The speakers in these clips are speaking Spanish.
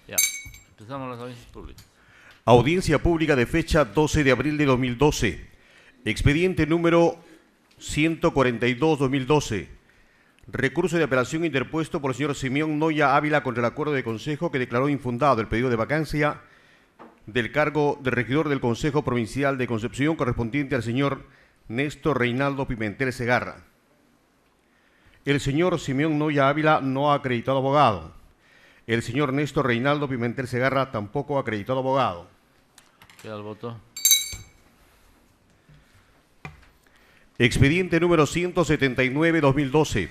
Ya, empezamos las audiencias públicas. Audiencia pública de fecha 12 de abril de 2012. Expediente número 142-2012. Recurso de apelación interpuesto por el señor Simeón Noya Ávila contra el acuerdo de consejo que declaró infundado el pedido de vacancia del cargo de regidor del Consejo Provincial de Concepción correspondiente al señor Néstor Reinaldo Pimentel Segarra. El señor Simeón Noya Ávila no ha acreditado abogado. El señor Néstor Reinaldo Pimentel Segarra tampoco ha acreditado abogado. Queda el voto. Expediente número 179-2012.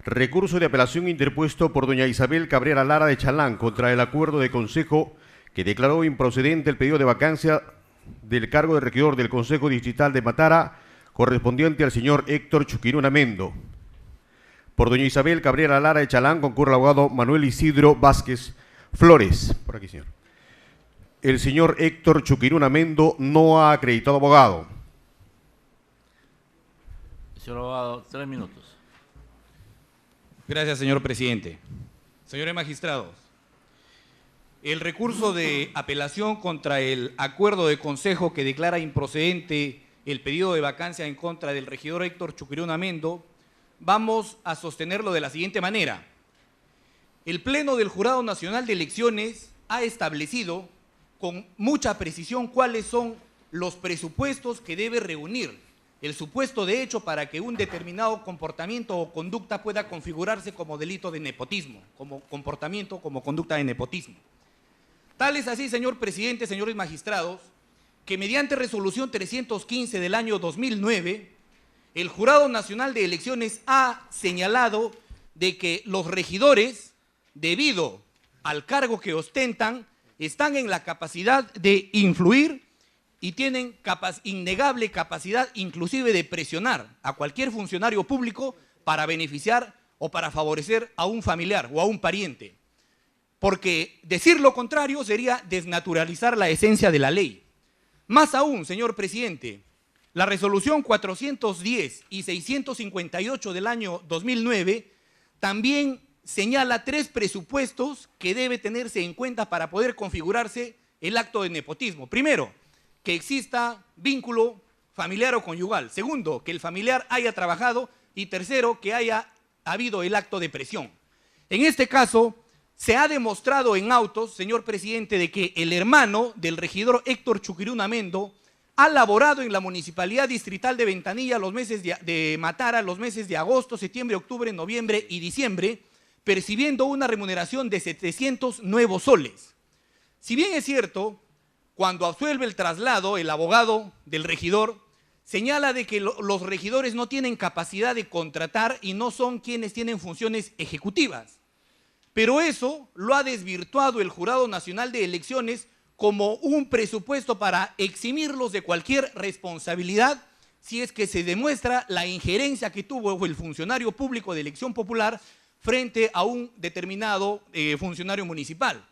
Recurso de apelación interpuesto por doña Isabel Cabrera Lara de Chalán contra el acuerdo de consejo que declaró improcedente el pedido de vacancia del cargo de regidor del Consejo Distrital de Matara correspondiente al señor Héctor Chuquiruna Mendo. Por doña Isabel Cabrera Lara de Chalán concurre el abogado Manuel Isidro Vázquez Flores. Por aquí, señor. El señor Héctor Chuquiruna Mendo no ha acreditado abogado. Señor abogado, 3 minutos. Gracias, señor presidente. Señores magistrados, el recurso de apelación contra el acuerdo de consejo que declara improcedente el pedido de vacancia en contra del regidor Héctor Chuquiruna Mendo, vamos a sostenerlo de la siguiente manera. El Pleno del Jurado Nacional de Elecciones ha establecido con mucha precisión cuáles son los presupuestos que debe reunir el supuesto de hecho para que un determinado comportamiento o conducta pueda configurarse como delito de nepotismo, como comportamiento, como conducta de nepotismo. Tal es así, señor presidente, señores magistrados, que mediante resolución 315 del año 2009, el Jurado Nacional de Elecciones ha señalado de que los regidores, debido al cargo que ostentan, están en la capacidad de influir y tienen innegable capacidad inclusive de presionar a cualquier funcionario público para beneficiar o para favorecer a un familiar o a un pariente. Porque decir lo contrario sería desnaturalizar la esencia de la ley. Más aún, señor presidente, la resolución 410 y 658 del año 2009 también señala 3 presupuestos que debe tenerse en cuenta para poder configurarse el acto de nepotismo. Primero, que exista vínculo familiar o conyugal. Segundo, que el familiar haya trabajado. Y tercero, que haya habido el acto de presión. En este caso, se ha demostrado en autos, señor presidente, de que el hermano del regidor Héctor Chuquiruna Mendo ha laborado en la Municipalidad Distrital de Ventanilla los meses de Matara, los meses de agosto, septiembre, octubre, noviembre y diciembre, percibiendo una remuneración de 700 nuevos soles. Si bien es cierto, cuando absuelve el traslado, el abogado del regidor señala de que los regidores no tienen capacidad de contratar y no son quienes tienen funciones ejecutivas. Pero eso lo ha desvirtuado el Jurado Nacional de Elecciones como un presupuesto para eximirlos de cualquier responsabilidad si es que se demuestra la injerencia que tuvo el funcionario público de elección popular frente a un determinado funcionario municipal.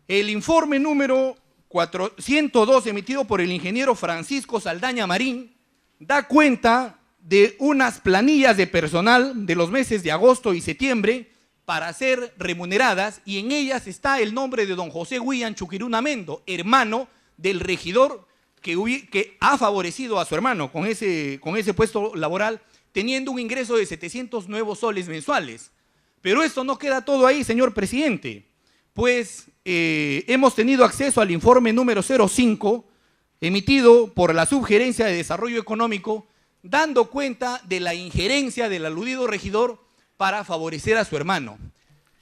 El informe número 402 emitido por el ingeniero Francisco Saldaña Marín da cuenta de unas planillas de personal de los meses de agosto y septiembre para ser remuneradas y en ellas está el nombre de don José William Chuquiruna Mendo, hermano del regidor que ha favorecido a su hermano con ese puesto laboral, teniendo un ingreso de 700 nuevos soles mensuales. Pero esto no queda todo ahí, señor presidente, pues hemos tenido acceso al informe número 05, emitido por la Subgerencia de Desarrollo Económico, dando cuenta de la injerencia del aludido regidor para favorecer a su hermano.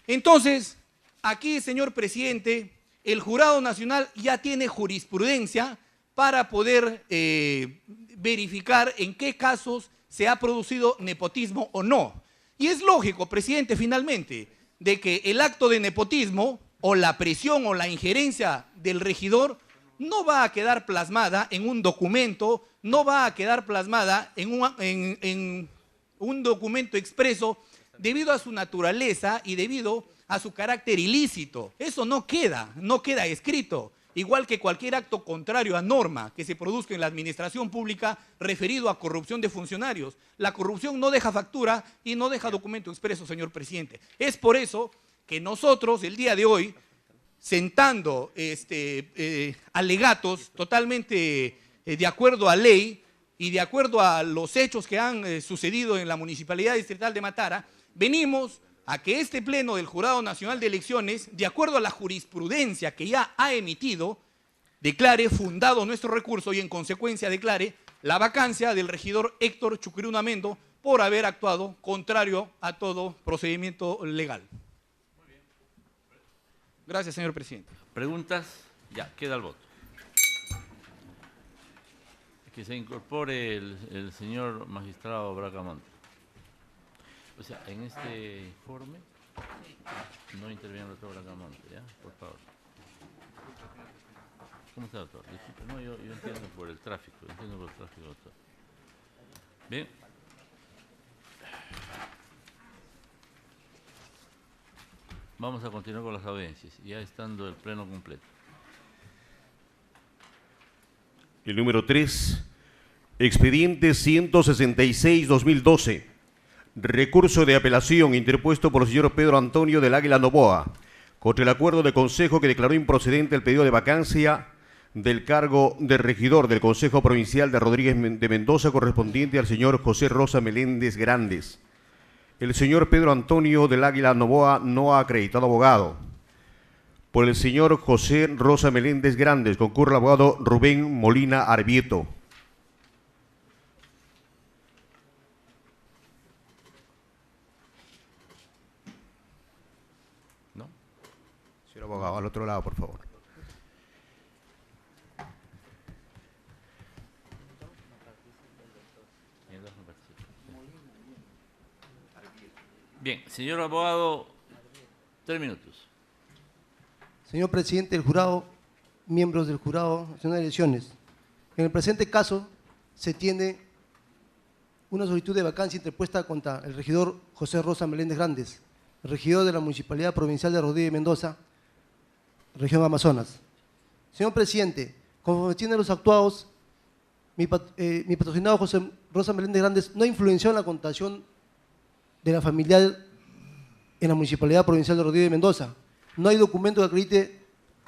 Entonces, aquí, señor presidente, el Jurado Nacional ya tiene jurisprudencia para poder verificar en qué casos se ha producido nepotismo o no. Y es lógico, presidente, finalmente, de que el acto de nepotismo o la presión o la injerencia del regidor no va a quedar plasmada en un documento, no va a quedar plasmada en un documento expreso debido a su naturaleza y debido a su carácter ilícito. Eso no queda escrito. Igual que cualquier acto contrario a norma que se produzca en la administración pública referido a corrupción de funcionarios. La corrupción no deja factura y no deja documento expreso, señor presidente. Es por eso que nosotros, el día de hoy, sentando alegatos totalmente de acuerdo a ley y de acuerdo a los hechos que han sucedido en la Municipalidad Distrital de Matara, venimos a que este Pleno del Jurado Nacional de Elecciones, de acuerdo a la jurisprudencia que ya ha emitido, declare fundado nuestro recurso y en consecuencia declare la vacancia del regidor Héctor Chucruna Mendo por haber actuado contrario a todo procedimiento legal. Gracias, señor presidente. ¿Preguntas? Ya, queda el voto. Que se incorpore el señor magistrado Bracamonte. O sea, en este informe no interviene el doctor Bracamonte, ¿ya? Por favor. ¿Cómo está, doctor? Disculpe, no, yo entiendo por el tráfico, doctor. Bien. Vamos a continuar con las audiencias, ya estando el pleno completo. El número 3, expediente 166-2012, recurso de apelación interpuesto por el señor Pedro Antonio del Águila Noboa contra el acuerdo de consejo que declaró improcedente el pedido de vacancia del cargo de regidor del Consejo Provincial de Rodríguez de Mendoza correspondiente al señor José Rosa Meléndez Grandes. El señor Pedro Antonio del Águila Noboa no ha acreditado abogado. Por el señor José Rosa Meléndez Grandes concurre el abogado Rubén Molina Arbieto. ¿No? Señor abogado, al otro lado, por favor. Bien, señor abogado, 3 minutos. Señor presidente del jurado, miembros del Jurado Nacional de Elecciones, en el presente caso se tiene una solicitud de vacancia interpuesta contra el regidor José Rosa Meléndez Grandes, regidor de la Municipalidad Provincial de Rodríguez de Mendoza, región Amazonas. Señor presidente, conforme tienen los actuados, mi patrocinado José Rosa Meléndez Grandes no influenció en la contación de la familiar en la Municipalidad Provincial de Rodríguez de Mendoza. No hay documento que acredite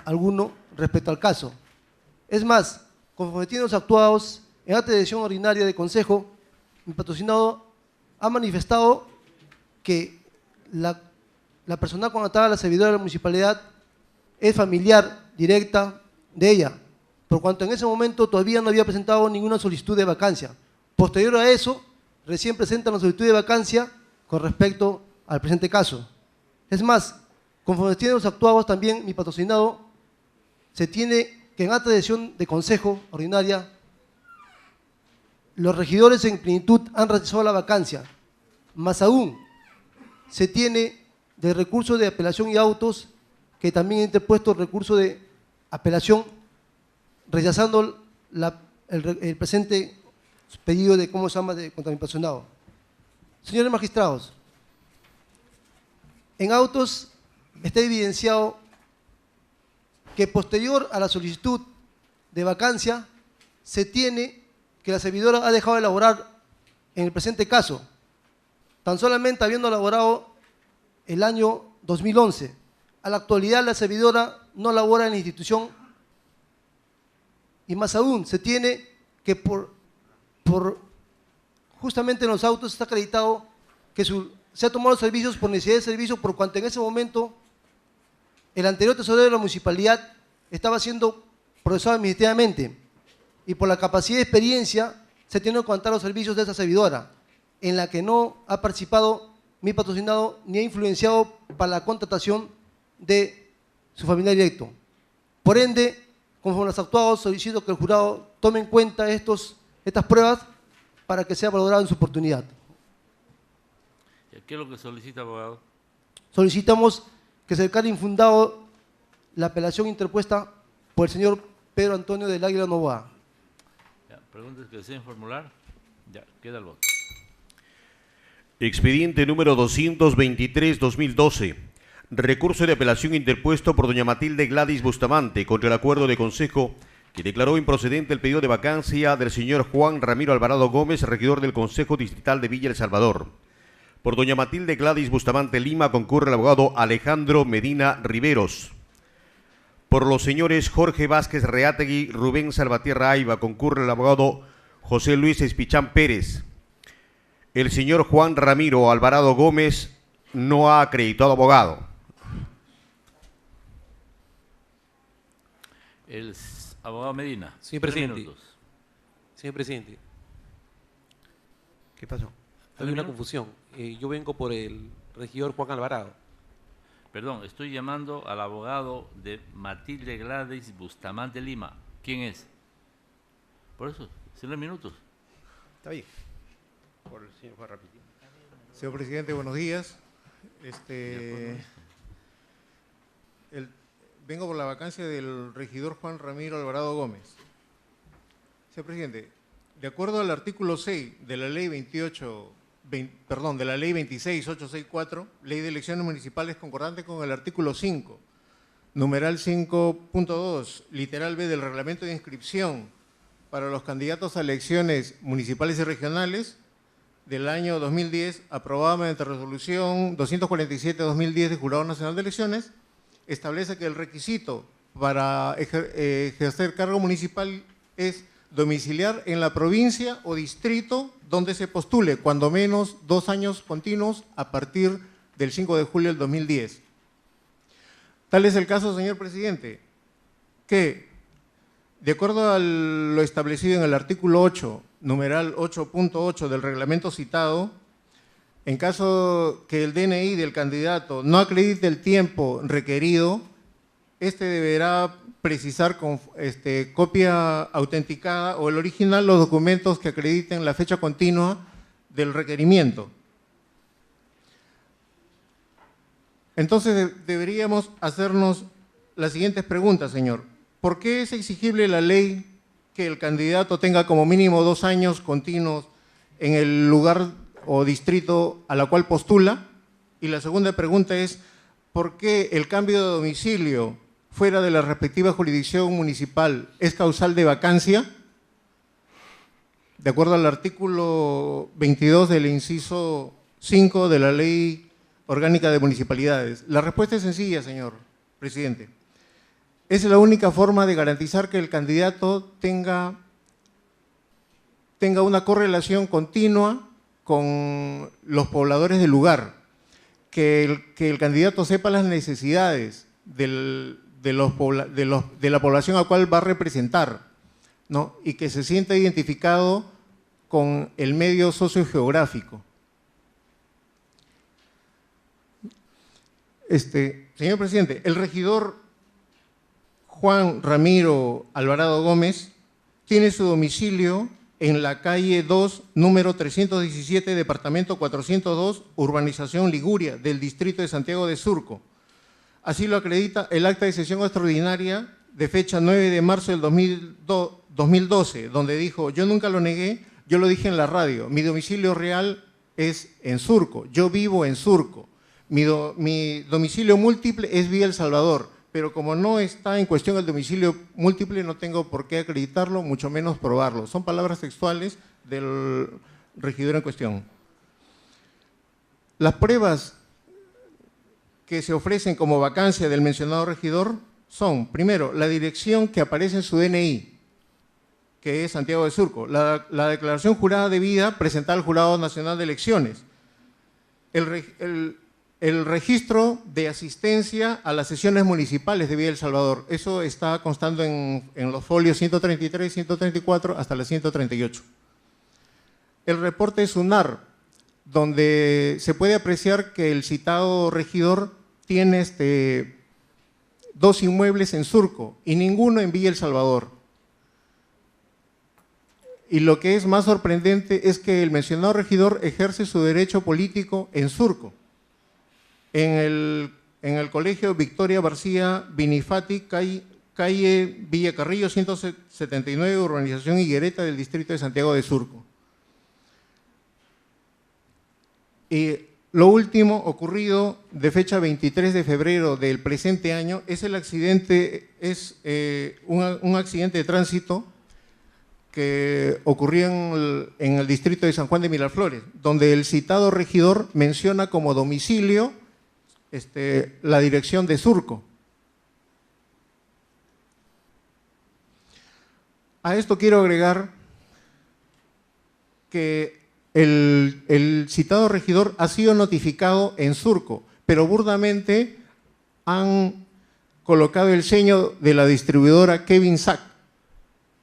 alguno respecto al caso. Es más, conforme tienen los actuados, en acta de decisión ordinaria de consejo, mi patrocinado ha manifestado que la persona contratada a la servidora de la municipalidad es familiar directa de ella, por cuanto en ese momento todavía no había presentado ninguna solicitud de vacancia. Posterior a eso, recién presentan la solicitud de vacancia con respecto al presente caso. Es más, conforme tienen los actuados también mi patrocinado, se tiene que en acta de decisión de consejo ordinaria, los regidores en plenitud han rechazado la vacancia. Más aún, se tiene de recurso de apelación y autos que también ha interpuesto el recurso de apelación rechazando el presente pedido de, ¿cómo se llama?, contra mi patrocinado. Señores magistrados, en autos está evidenciado que posterior a la solicitud de vacancia se tiene que la servidora ha dejado de elaborar en el presente caso, tan solamente habiendo elaborado el año 2011. A la actualidad la servidora no labora en la institución y más aún se tiene que justamente en los autos está acreditado que se ha tomado los servicios por necesidad de servicio, por cuanto en ese momento el anterior tesorero de la municipalidad estaba siendo procesado administrativamente y por la capacidad de experiencia se tiene que contar los servicios de esa servidora, en la que no ha participado mi patrocinado ni ha influenciado para la contratación de su familiar directo. Por ende, conforme los actuados, solicito que el jurado tome en cuenta estas pruebas para que sea valorado en su oportunidad. ¿Qué es lo que solicita, abogado? Solicitamos que se declare infundado la apelación interpuesta por el señor Pedro Antonio del Águila Noboa. ¿Preguntas que deseen formular? Ya, queda el voto. Expediente número 223-2012. Recurso de apelación interpuesto por doña Matilde Gladys Bustamante contra el acuerdo de consejo que declaró improcedente el pedido de vacancia del señor Juan Ramiro Alvarado Gómez, regidor del Consejo Distrital de Villa El Salvador. Por doña Matilde Gladys Bustamante Lima concurre el abogado Alejandro Medina Riveros. Por los señores Jorge Vázquez Reátegui, Rubén Salvatierra Aiva, concurre el abogado José Luis Espichán Pérez. El señor Juan Ramiro Alvarado Gómez no ha acreditado abogado. El abogado Medina. Señor 3 presidente. minutos. Señor presidente, ¿Qué pasó? hay una confusión. Yo vengo por el regidor Juan Alvarado. Perdón, estoy llamando al abogado de Matilde Gladys Bustamante Lima. ¿Quién es? Por eso, 3 minutos. Está bien. Por el señor Juan Ramiro. Señor presidente, buenos días. Vengo por la vacancia del regidor Juan Ramiro Alvarado Gómez. Señor presidente, de acuerdo al artículo 6 de la ley 26864, ley de elecciones municipales concordante con el artículo 5, numeral 5.2, literal B del reglamento de inscripción para los candidatos a elecciones municipales y regionales del año 2010, aprobada mediante resolución 247-2010 del Jurado Nacional de Elecciones, establece que el requisito para ejercer cargo municipal es domiciliar en la provincia o distrito donde se postule cuando menos 2 años continuos a partir del 5 de julio del 2010. Tal es el caso, señor presidente, que de acuerdo a lo establecido en el artículo 8, numeral 8.8 del reglamento citado, en caso que el DNI del candidato no acredite el tiempo requerido, este deberá precisar con copia autenticada o el original los documentos que acrediten la fecha continua del requerimiento. Entonces deberíamos hacernos las siguientes preguntas, señor. ¿Por qué es exigible la ley que el candidato tenga como mínimo 2 años continuos en el lugar o distrito a la cual postula? Y la segunda pregunta es, ¿por qué el cambio de domicilio fuera de la respectiva jurisdicción municipal es causal de vacancia? De acuerdo al artículo 22 del inciso 5 de la Ley Orgánica de Municipalidades. La respuesta es sencilla, señor presidente. Es la única forma de garantizar que el candidato tenga una correlación continua con los pobladores del lugar, que el candidato sepa las necesidades de la población a cual va a representar, ¿no? Y que se sienta identificado con el medio sociogeográfico. Señor presidente, el regidor Juan Ramiro Alvarado Gómez tiene su domicilio en la calle 2, número 317, departamento 402, urbanización Liguria, del distrito de Santiago de Surco. Así lo acredita el acta de sesión extraordinaria de fecha 9 de marzo del 2012, donde dijo, yo nunca lo negué, yo lo dije en la radio, mi domicilio real es en Surco, yo vivo en Surco, mi domicilio múltiple es Villa El Salvador, pero como no está en cuestión el domicilio múltiple, no tengo por qué acreditarlo, mucho menos probarlo. Son palabras textuales del regidor en cuestión. Las pruebas que se ofrecen como vacancia del mencionado regidor son, primero, la dirección que aparece en su DNI, que es Santiago de Surco, la declaración jurada de vida presentada al Jurado Nacional de Elecciones, el registro de asistencia a las sesiones municipales de Villa El Salvador. Eso está constando en los folios 133, 134 hasta la 138. El reporte SUNAR, donde se puede apreciar que el citado regidor tiene 2 inmuebles en Surco y ninguno en Villa El Salvador. Y lo que es más sorprendente es que el mencionado regidor ejerce su derecho político en Surco, en el colegio Victoria García Vinifati, calle Villa Carrillo, 179, urbanización Higuereta, del distrito de Santiago de Surco. Y lo último ocurrido de fecha 23 de febrero del presente año es un accidente de tránsito que ocurrió en el distrito de San Juan de Miraflores, donde el citado regidor menciona como domicilio la dirección de Surco. A esto quiero agregar que el citado regidor ha sido notificado en Surco, pero burdamente han colocado el sello de la distribuidora Kevin Sack,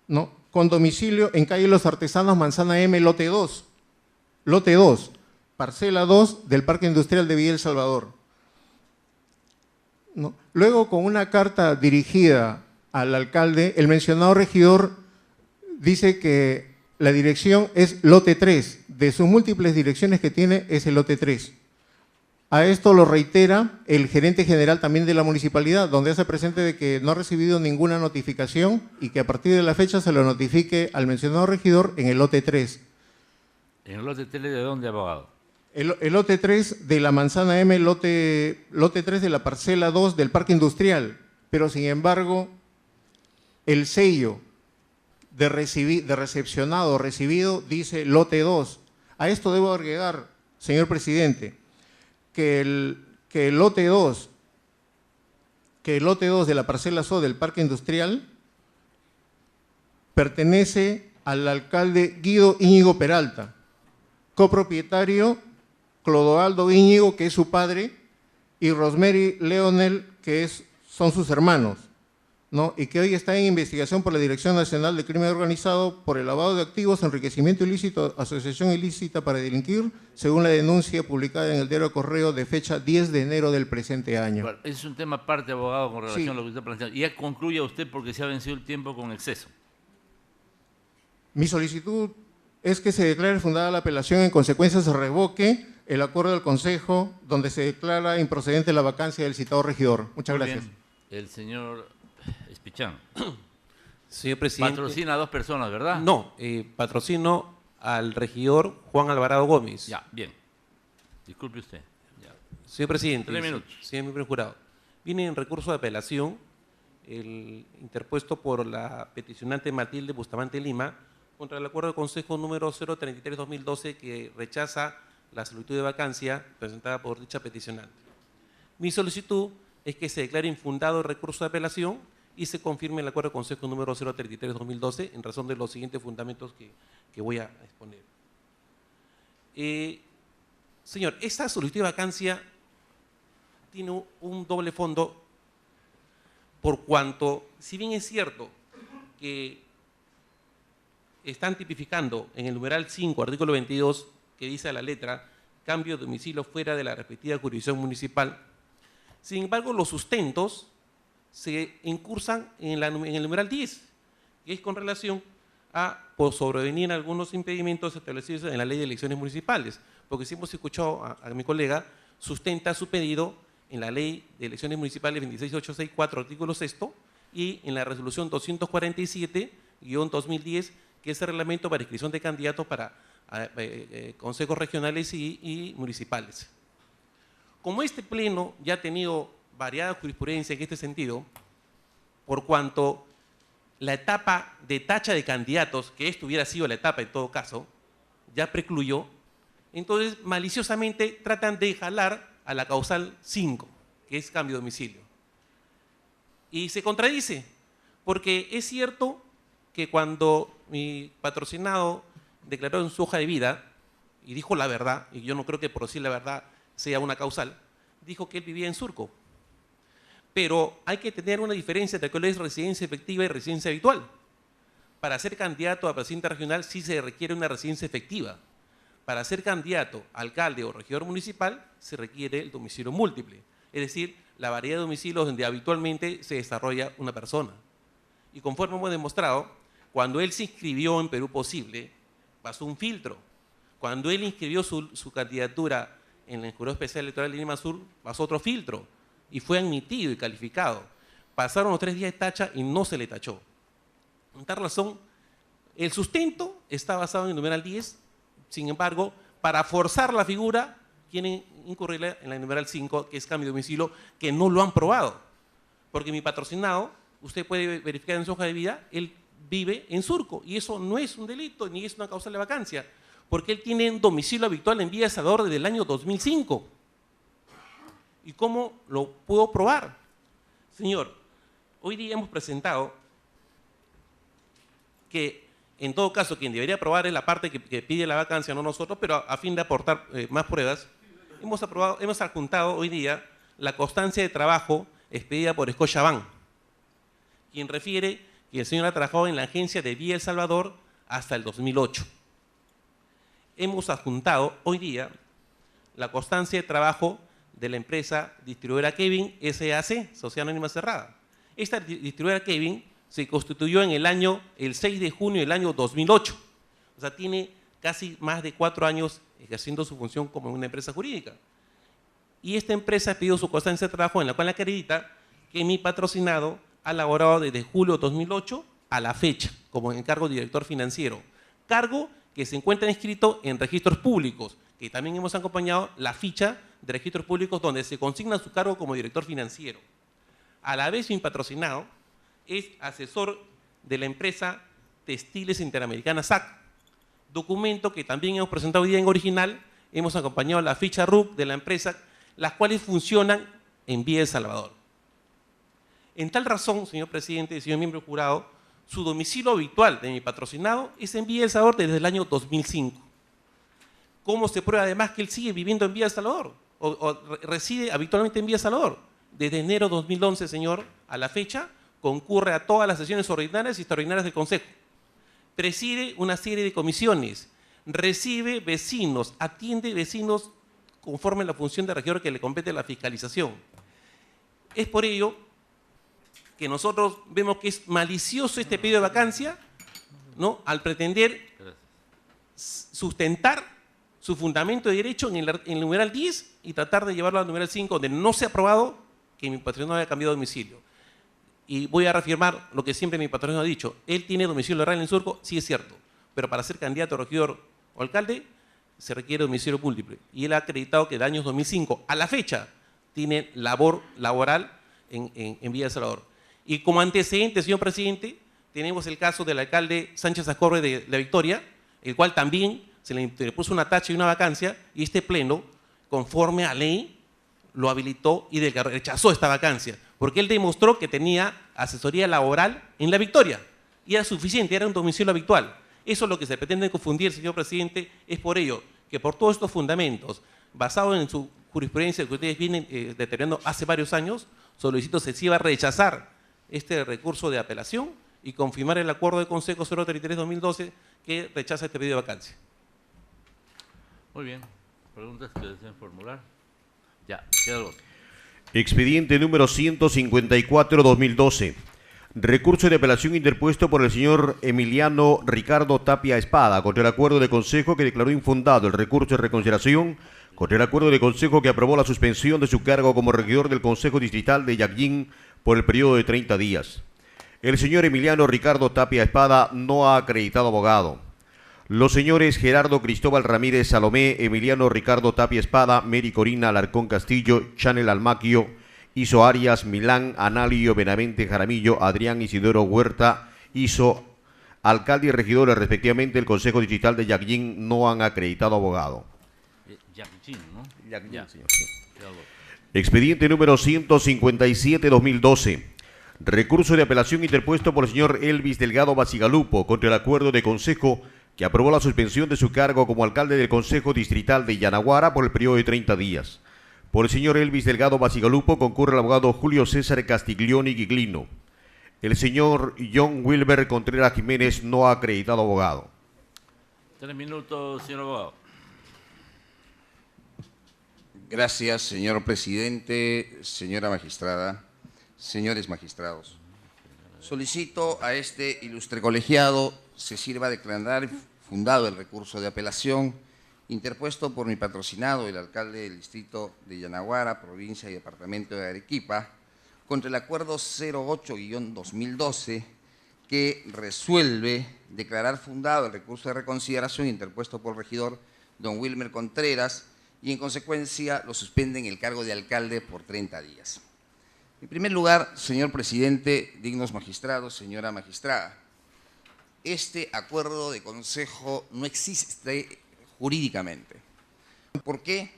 ¿no? Con domicilio en calle Los Artesanos, Manzana M, lote 2, parcela 2 del Parque Industrial de Villa El Salvador, ¿no? Luego, con una carta dirigida al alcalde, el mencionado regidor dice que la dirección es lote 3, de sus múltiples direcciones que tiene es el lote 3. A esto lo reitera el gerente general también de la municipalidad, donde hace presente de que no ha recibido ninguna notificación y que a partir de la fecha se lo notifique al mencionado regidor en el lote 3. ¿En el lote 3 de dónde, abogado? El lote 3 de la Manzana M, lote 3 de la parcela 2 del Parque Industrial, pero sin embargo el sello de recepcionado recibido dice lote 2. A esto debo agregar, señor presidente, que el lote 2 de la parcela SO del Parque Industrial pertenece al alcalde Guido Íñigo Peralta, copropietario Clodoaldo Íñigo, que es su padre, y Rosemary Leonel, que son sus hermanos, ¿no? Y que hoy está en investigación por la Dirección Nacional de Crimen Organizado por el lavado de activos, enriquecimiento ilícito, asociación ilícita para delinquir, según la denuncia publicada en el Diario Correo de fecha 10 de enero del presente año. Bueno, es un tema aparte, abogado, con relación Sí. a lo que usted plantea. Y ya concluya usted porque se ha vencido el tiempo con exceso. Mi solicitud es que se declare fundada la apelación, en consecuencia se revoque el acuerdo del Consejo donde se declara improcedente la vacancia del citado regidor. Muchas Muy gracias. bien. El señor Espichán Señor presidente. patrocina a 2 personas, ¿verdad? No, patrocino al regidor Juan Alvarado Gómez. Ya, bien. Disculpe usted. Ya. Señor presidente. 3 minutos. Señor miembro jurado. Viene en recurso de apelación interpuesto por la peticionante Matilde Bustamante Lima contra el acuerdo de consejo número 033-2012 que rechaza la solicitud de vacancia presentada por dicha peticionante. Mi solicitud es que se declare infundado el recurso de apelación y se confirme el acuerdo de consejo número 033-2012 en razón de los siguientes fundamentos que voy a exponer. Señor, esta solicitud de vacancia tiene un doble fondo por cuanto, si bien es cierto que están tipificando en el numeral 5, artículo 22, que dice a la letra, cambio de domicilio fuera de la respectiva jurisdicción municipal, sin embargo, los sustentos se incursan en el numeral 10, que es con relación a sobrevenir algunos impedimentos establecidos en la ley de elecciones municipales, porque si hemos escuchado a mi colega, sustenta su pedido en la ley de elecciones municipales 26864, artículo 6, y en la resolución 247-2010, que es el reglamento para inscripción de candidatos para consejos regionales y municipales. Como este pleno ya ha tenido variada jurisprudencia en este sentido, por cuanto la etapa de tacha de candidatos, que esto hubiera sido la etapa en todo caso, ya precluyó, entonces maliciosamente tratan de jalar a la causal 5, que es cambio de domicilio. Y se contradice, porque es cierto que cuando mi patrocinado declaró en su hoja de vida y dijo la verdad, y yo no creo que por decir la verdad sea una causal, dijo que él vivía en Surco. Pero hay que tener una diferencia entre lo que es residencia efectiva y residencia habitual. Para ser candidato a presidente regional sí se requiere una residencia efectiva. Para ser candidato a alcalde o regidor municipal se requiere el domicilio múltiple, es decir, la variedad de domicilios donde habitualmente se desarrolla una persona. Y conforme hemos demostrado, cuando él se inscribió en Perú Posible, pasó un filtro. Cuando él inscribió su candidatura en el Jurado Especial Electoral de Lima Sur, pasó otro filtro y fue admitido y calificado. Pasaron los 3 días de tacha y no se le tachó. Por tal razón, el sustento está basado en el numeral 10, sin embargo, para forzar la figura, quieren incurrir en la numeral 5, que es cambio de domicilio, que no lo han probado. Porque mi patrocinado, usted puede verificar en su hoja de vida, él vive en Surco, y eso no es un delito, ni es una causal de vacancia, porque él tiene un domicilio habitual en Villa El Salvador desde el año 2005. ¿Y cómo lo puedo probar? Señor, hoy día hemos presentado que en todo caso quien debería aprobar es la parte que pide la vacancia, no nosotros, pero a fin de aportar más pruebas, hemos adjuntado hoy día la constancia de trabajo expedida por Scotiabank, quien refiere que el señor ha trabajado en la agencia de Vía El Salvador hasta el 2008. Hemos adjuntado hoy día la constancia de trabajo de la empresa distribuidora Kevin SAC, Sociedad Anónima Cerrada. Esta distribuidora Kevin se constituyó en el 6 de junio del año 2008. O sea, tiene casi más de 4 años ejerciendo su función como una empresa jurídica. Y esta empresa ha pedido su constancia de trabajo en la cual acredita que mi patrocinado ha laborado desde julio de 2008 a la fecha como encargo de director financiero. Cargo que se encuentra inscrito en registros públicos, que también hemos acompañado la ficha de registros públicos donde se consigna su cargo como director financiero. A la vez, mi patrocinado es asesor de la empresa Textiles Interamericana SAC, documento que también hemos presentado hoy día en original. Hemos acompañado la ficha RUC de la empresa, las cuales funcionan en Vía El Salvador. En tal razón, señor presidente y señor miembro del jurado, su domicilio habitual de mi patrocinado es en Vía El Salvador desde el año 2005. ¿Cómo se prueba además que él sigue viviendo en Vía El Salvador o reside habitualmente en Vía El Salvador? Desde enero de 2011, señor, a la fecha, concurre a todas las sesiones ordinarias y extraordinarias del Consejo. Preside una serie de comisiones, recibe vecinos, atiende vecinos conforme a la función de regidor que le compete la fiscalización. Es por ello que nosotros vemos que es malicioso este pedido de vacancia, ¿no?, al pretender sustentar su fundamento de derecho en el numeral 10 y tratar de llevarlo al numeral 5, donde no se ha aprobado que mi patrocinado haya cambiado de domicilio. Y voy a reafirmar lo que siempre mi patrocinado ha dicho: él tiene domicilio real en Surco, sí es cierto, pero para ser candidato a regidor o alcalde se requiere domicilio múltiple. Y él ha acreditado que de años 2005 a la fecha tiene labor laboral en Villa El Salvador. Y como antecedente, señor presidente, tenemos el caso del alcalde Sánchez Acorre de La Victoria, el cual también se le interpuso una tacha y una vacancia, y este pleno, conforme a ley, lo habilitó y rechazó esta vacancia, porque él demostró que tenía asesoría laboral en La Victoria, y era suficiente, era un domicilio habitual. Eso es lo que se pretende confundir, señor presidente. Es por ello que por todos estos fundamentos, basados en su jurisprudencia que ustedes vienen determinando hace varios años, solicito se iba a rechazar este recurso de apelación y confirmar el acuerdo de Consejo 033-2012 que rechaza este pedido de vacancia. Muy bien. ¿Preguntas que deseen formular? Ya, queda el voto. Expediente número 154-2012. Recurso de apelación interpuesto por el señor Emiliano Ricardo Tapia Espada contra el acuerdo de consejo que declaró infundado el recurso de reconsideración contra el acuerdo de consejo que aprobó la suspensión de su cargo como regidor del Consejo Distrital de Yacllín por el periodo de 30 días. El señor Emiliano Ricardo Tapia Espada no ha acreditado abogado. Los señores Gerardo Cristóbal Ramírez Salomé, Emiliano Ricardo Tapia Espada, Mary Corina Alarcón Castillo, Chanel Almaquio, Iso Arias, Milán, Analio Benavente Jaramillo, Adrián Isidoro Huerta, Iso, alcalde y regidores respectivamente del Consejo Distrital de Yacllín, no han acreditado abogado. Yacllín, ¿no? Yacllín, Ya. señor. Queda el voto. Expediente número 157-2012. Recurso de apelación interpuesto por el señor Elvis Delgado Basigalupo contra el acuerdo de consejo que aprobó la suspensión de su cargo como alcalde del Consejo Distrital de Yanaguara por el periodo de 30 días. Por el señor Elvis Delgado Basigalupo concurre el abogado Julio César Castiglioni Giglino. El señor John Wilber Contreras Jiménez no ha acreditado abogado. 3 minutos, señor abogado. Gracias, señor presidente, señora magistrada, señores magistrados. Solicito a este ilustre colegiado se sirva declarar fundado el recurso de apelación interpuesto por mi patrocinado, el alcalde del distrito de Yanaguara, provincia y departamento de Arequipa, contra el acuerdo 08-2012 que resuelve declarar fundado el recurso de reconsideración interpuesto por el regidor don Wilmer Contreras y en consecuencia lo suspende en el cargo de alcalde por 30 días. En primer lugar, señor presidente, dignos magistrados, señora magistrada, este acuerdo de consejo no existe jurídicamente. ¿Por qué?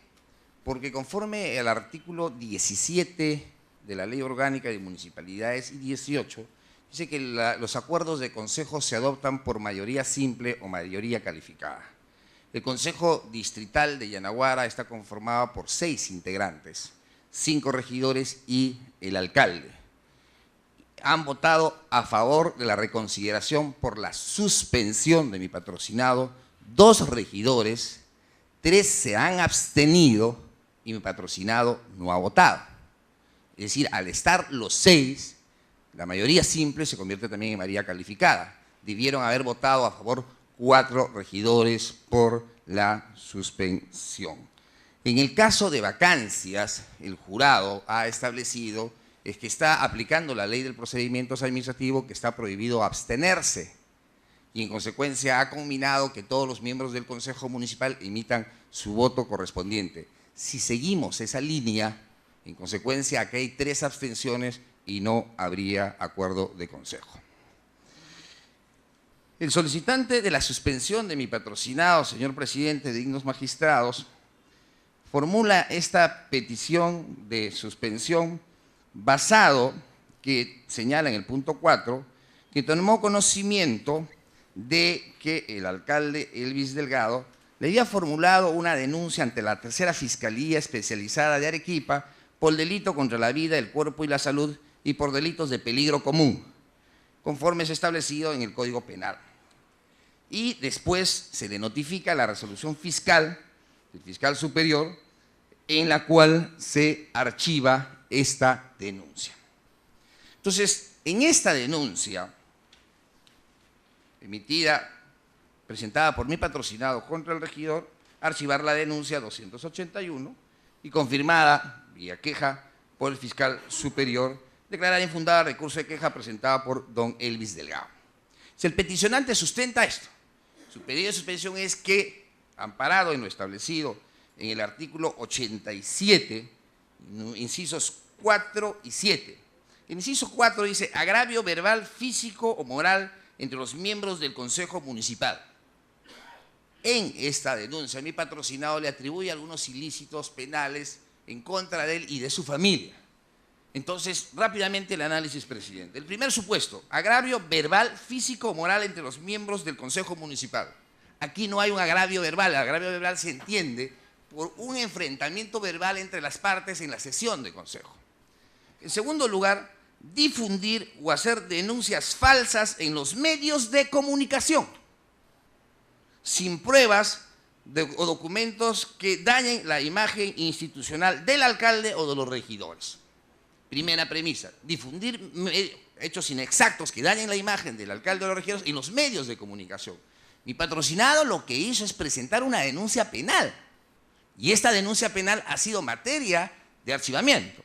Porque conforme al artículo 17 de la Ley Orgánica de Municipalidades y 18, Dice que los acuerdos de consejo se adoptan por mayoría simple o mayoría calificada. El Consejo Distrital de Yanaguara está conformado por 6 integrantes, 5 regidores y el alcalde. Han votado a favor de la reconsideración por la suspensión de mi patrocinado 2 regidores, 3 se han abstenido y mi patrocinado no ha votado. Es decir, al estar los 6, la mayoría simple se convierte también en mayoría calificada. Debieron haber votado a favor 4 regidores por la suspensión. En el caso de vacancias, el jurado ha establecido que está aplicando la ley del procedimiento administrativo, que está prohibido abstenerse, y en consecuencia ha conminado que todos los miembros del Consejo Municipal emitan su voto correspondiente. Si seguimos esa línea, en consecuencia aquí hay 3 abstenciones y no habría acuerdo de consejo. El solicitante de la suspensión de mi patrocinado, señor presidente, dignos magistrados, formula esta petición de suspensión basado, que señala en el punto 4, que tomó conocimiento de que el alcalde Elvis Delgado le había formulado una denuncia ante la Tercera Fiscalía Especializada de Arequipa por delito contra la vida, el cuerpo y la salud y por delitos de peligro común, conforme es establecido en el Código Penal. Y después se le notifica la resolución fiscal, del fiscal superior, en la cual se archiva esta denuncia. Entonces, en esta denuncia, presentada por mi patrocinado contra el regidor, archivar la denuncia 281 y confirmada vía queja por el fiscal superior, declarar infundada recurso de queja presentada por don Elvis Delgado. Si el peticionante sustenta esto, su pedido de suspensión es que, amparado en lo establecido en el artículo 87, incisos 4 y 7. El inciso 4 dice: agravio verbal, físico o moral entre los miembros del Consejo Municipal. En esta denuncia, mi patrocinado le atribuye algunos ilícitos penales en contra de él y de su familia. Entonces, rápidamente el análisis, presidente. El primer supuesto: agravio verbal, físico o moral entre los miembros del Consejo Municipal. Aquí no hay un agravio verbal. El agravio verbal se entiende por un enfrentamiento verbal entre las partes en la sesión de consejo. En segundo lugar, difundir o hacer denuncias falsas en los medios de comunicación, sin pruebas o documentos que dañen la imagen institucional del alcalde o de los regidores. Primera premisa: difundir hechos inexactos que dañen la imagen del alcalde o de los regidores en los medios de comunicación. Mi patrocinado lo que hizo es presentar una denuncia penal, y esta denuncia penal ha sido materia de archivamiento.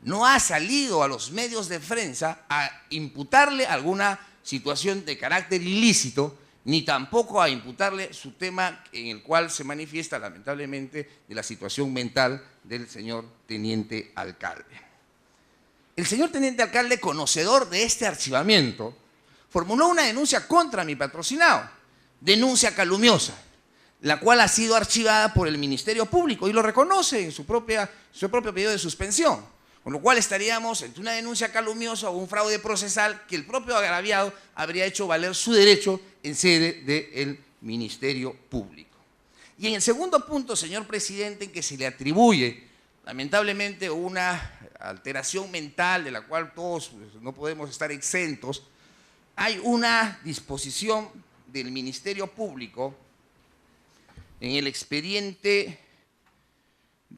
No ha salido a los medios de prensa a imputarle alguna situación de carácter ilícito, ni tampoco a imputarle su tema en el cual se manifiesta lamentablemente de la situación mental del señor teniente alcalde. El señor teniente alcalde, conocedor de este archivamiento, formuló una denuncia contra mi patrocinado, denuncia calumniosa, la cual ha sido archivada por el Ministerio Público y lo reconoce en su propio pedido de suspensión, con lo cual estaríamos entre una denuncia calumniosa o un fraude procesal que el propio agraviado habría hecho valer su derecho en sede del Ministerio Público. Y en el segundo punto, señor presidente, en que se le atribuye lamentablemente una alteración mental de la cual todos no podemos estar exentos, hay una disposición del Ministerio Público en el expediente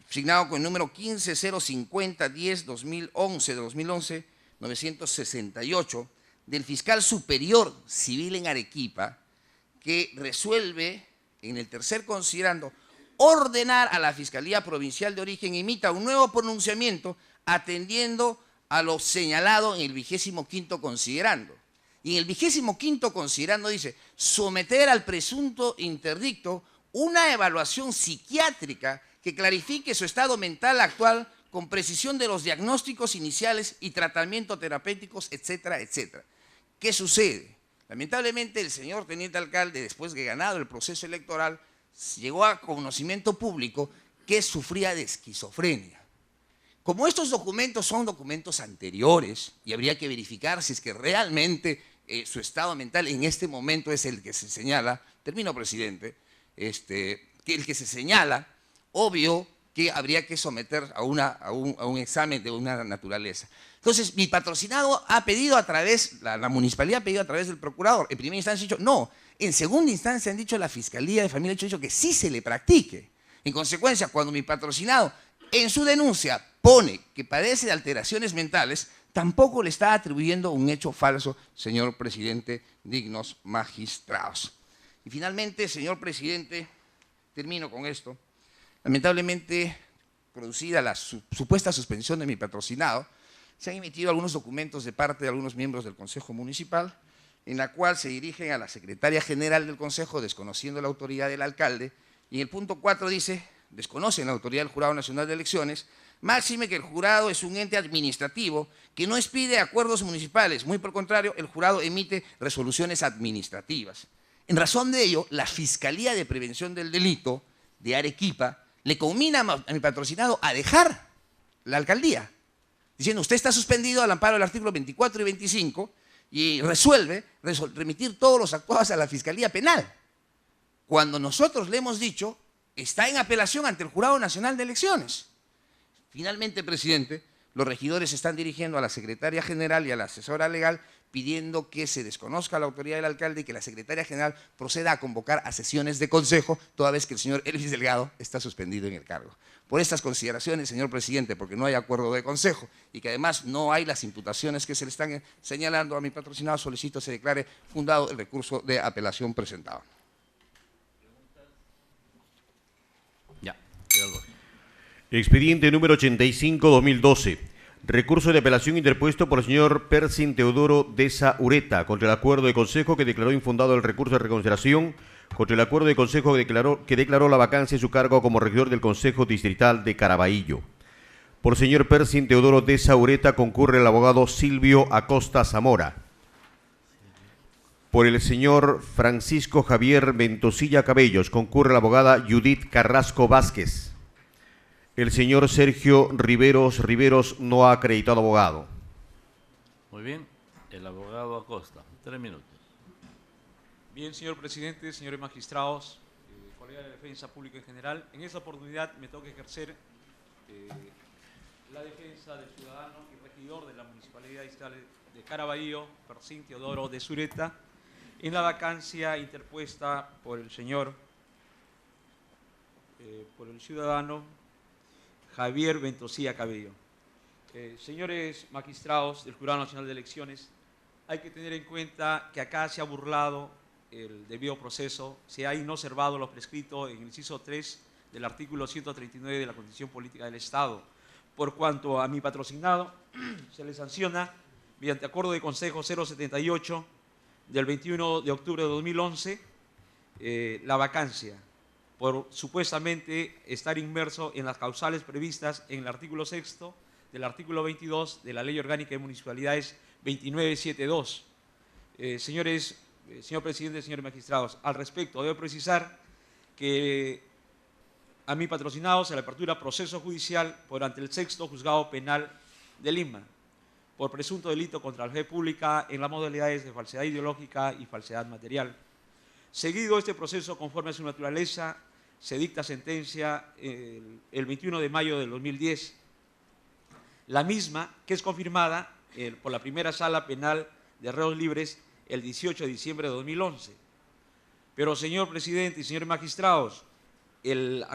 signado con el número 15-050-10-2011 de 968 del fiscal superior civil en Arequipa, que resuelve en el tercer considerando ordenar a la Fiscalía Provincial de Origen emita un nuevo pronunciamiento atendiendo a lo señalado en el 25º considerando. Y en el 25º considerando dice: someter al presunto interdicto una evaluación psiquiátrica que clarifique su estado mental actual con precisión de los diagnósticos iniciales y tratamientos terapéuticos, etcétera, etcétera. ¿Qué sucede? Lamentablemente el señor teniente alcalde, después de ganado el proceso electoral, llegó a conocimiento público que sufría de esquizofrenia. Como estos documentos son documentos anteriores y habría que verificar si es que realmente su estado mental en este momento es el que se señala, termino, presidente, que el que se señala, obvio que habría que someter a un examen de una naturaleza. Entonces, mi patrocinado ha pedido a través, la municipalidad ha pedido a través del procurador. En primera instancia han dicho no. En segunda instancia han dicho la Fiscalía de Familia, ha dicho que sí se le practique. En consecuencia, cuando mi patrocinado en su denuncia pone que padece de alteraciones mentales, tampoco le está atribuyendo un hecho falso, señor presidente, dignos magistrados. Y finalmente, señor presidente, termino con esto. Lamentablemente, producida la supuesta suspensión de mi patrocinado, se han emitido algunos documentos de parte de algunos miembros del Consejo Municipal, en la cual se dirigen a la Secretaria General del Consejo, desconociendo la autoridad del alcalde, y en el punto 4 dice, desconocen la autoridad del Jurado Nacional de Elecciones, máxime que el jurado es un ente administrativo que no expide acuerdos municipales, muy por el contrario, el jurado emite resoluciones administrativas. En razón de ello, la Fiscalía de Prevención del Delito de Arequipa le comina a mi patrocinado a dejar la alcaldía, diciendo usted está suspendido al amparo del artículo 24 y 25 y resuelve remitir todos los actuados a la Fiscalía Penal. Cuando nosotros le hemos dicho, está en apelación ante el Jurado Nacional de Elecciones. Finalmente, presidente, los regidores se están dirigiendo a la secretaria general y a la asesora legal pidiendo que se desconozca la autoridad del alcalde y que la secretaria general proceda a convocar a sesiones de consejo, toda vez que el señor Elvis Delgado está suspendido en el cargo. Por estas consideraciones, señor presidente, porque no hay acuerdo de consejo y que además no hay las imputaciones que se le están señalando a mi patrocinado, solicito se declare fundado el recurso de apelación presentado. Ya, queda algo. Expediente número 85-2012. Recurso de apelación interpuesto por el señor Persin Teodoro Deza Ureta contra el acuerdo de consejo que declaró infundado el recurso de reconsideración contra el acuerdo de consejo que declaró la vacancia de su cargo como regidor del Consejo Distrital de Caraballo. Por el señor Persin Teodoro Deza Ureta concurre el abogado Silvio Acosta Zamora. Por el señor Francisco Javier Ventosilla Cabellos concurre la abogada Judith Carrasco Vázquez. El señor Sergio Riveros no ha acreditado abogado. Muy bien, el abogado Acosta, 3 minutos. Bien, señor presidente, señores magistrados, colega de defensa pública en general, en esta oportunidad me toca ejercer la defensa del ciudadano y regidor de la Municipalidad Distrital de Caraballo, Persin Teodoro Deza Ureta, en la vacancia interpuesta por el señor, por el ciudadano Javier Ventosilla Cabello. Señores magistrados del Jurado Nacional de Elecciones, hay que tener en cuenta que acá se ha burlado el debido proceso, se ha inobservado lo prescrito en el inciso 3 del artículo 139 de la Constitución Política del Estado. Por cuanto a mi patrocinado, se le sanciona mediante acuerdo de consejo 078 del 21 de octubre de 2011 la vacancia por supuestamente estar inmerso en las causales previstas en el artículo 6 del artículo 22 de la Ley Orgánica de Municipalidades 2972. Señor presidente, señores magistrados, al respecto debo precisar que a mi patrocinado se le apertura proceso judicial por ante el 6º Juzgado Penal de Lima por presunto delito contra la fe pública en las modalidades de falsedad ideológica y falsedad material. Seguido este proceso conforme a su naturaleza, se dicta sentencia el 21 de mayo del 2010, la misma que es confirmada por la primera Sala Penal de Reos Libres el 18 de diciembre de 2011. Pero, señor presidente y señores magistrados, los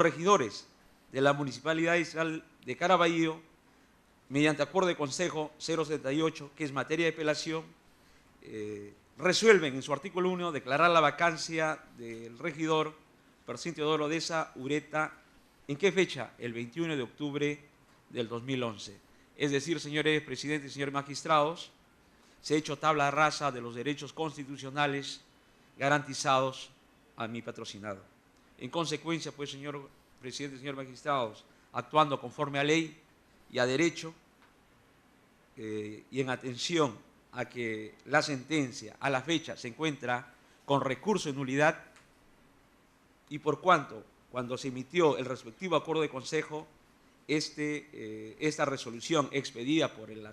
regidores de la Municipalidad Distrital de Caraballo, mediante acuerdo de consejo 078, que es materia de apelación, resuelven en su artículo 1 declarar la vacancia del regidor Persin Teodoro Deza Ureta. ¿En qué fecha? El 21 de octubre del 2011. Es decir, señores presidentes y señores magistrados, se ha hecho tabla rasa de los derechos constitucionales garantizados a mi patrocinado. En consecuencia, pues, señor presidente y señores magistrados, actuando conforme a ley y a derecho y en atención a que la sentencia a la fecha se encuentra con recurso de nulidad y por cuanto cuando se emitió el respectivo acuerdo de consejo, esta resolución expedida por el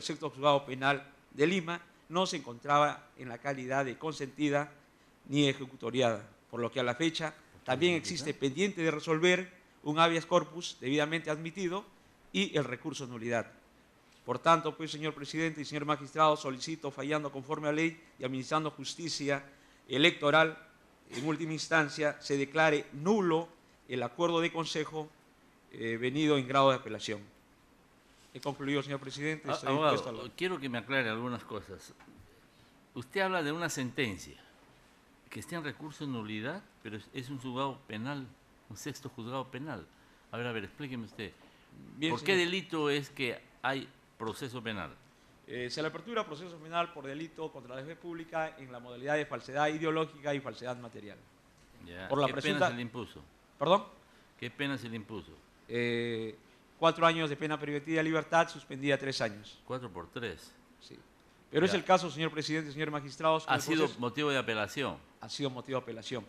sexto juzgado penal de Lima no se encontraba en la calidad de consentida ni ejecutoriada, por lo que a la fecha también existe pendiente de resolver un habeas corpus debidamente admitido y el recurso de nulidad. Por tanto, pues, señor presidente y señor magistrado, solicito, fallando conforme a ley y administrando justicia electoral, en última instancia, se declare nulo el acuerdo de consejo venido en grado de apelación. He concluido, señor presidente. Abogado, quiero que me aclare algunas cosas. Usted habla de una sentencia que está en recurso de nulidad, pero es un juzgado penal, un sexto juzgado penal. A ver, explíqueme usted. Bien, ¿Por qué delito es que hay proceso penal? Se le apertura proceso penal por delito contra la fe pública en la modalidad de falsedad ideológica y falsedad material. Ya. Por la ¿Qué pena se le impuso? ¿Perdón? ¿Qué pena se le impuso? 4 años de pena privativa de libertad, suspendida 3 años. 4 por 3. Sí. Pero Ya. es el caso, señor presidente, señores magistrados. ¿Ha sido motivo de apelación? Ha sido motivo de apelación.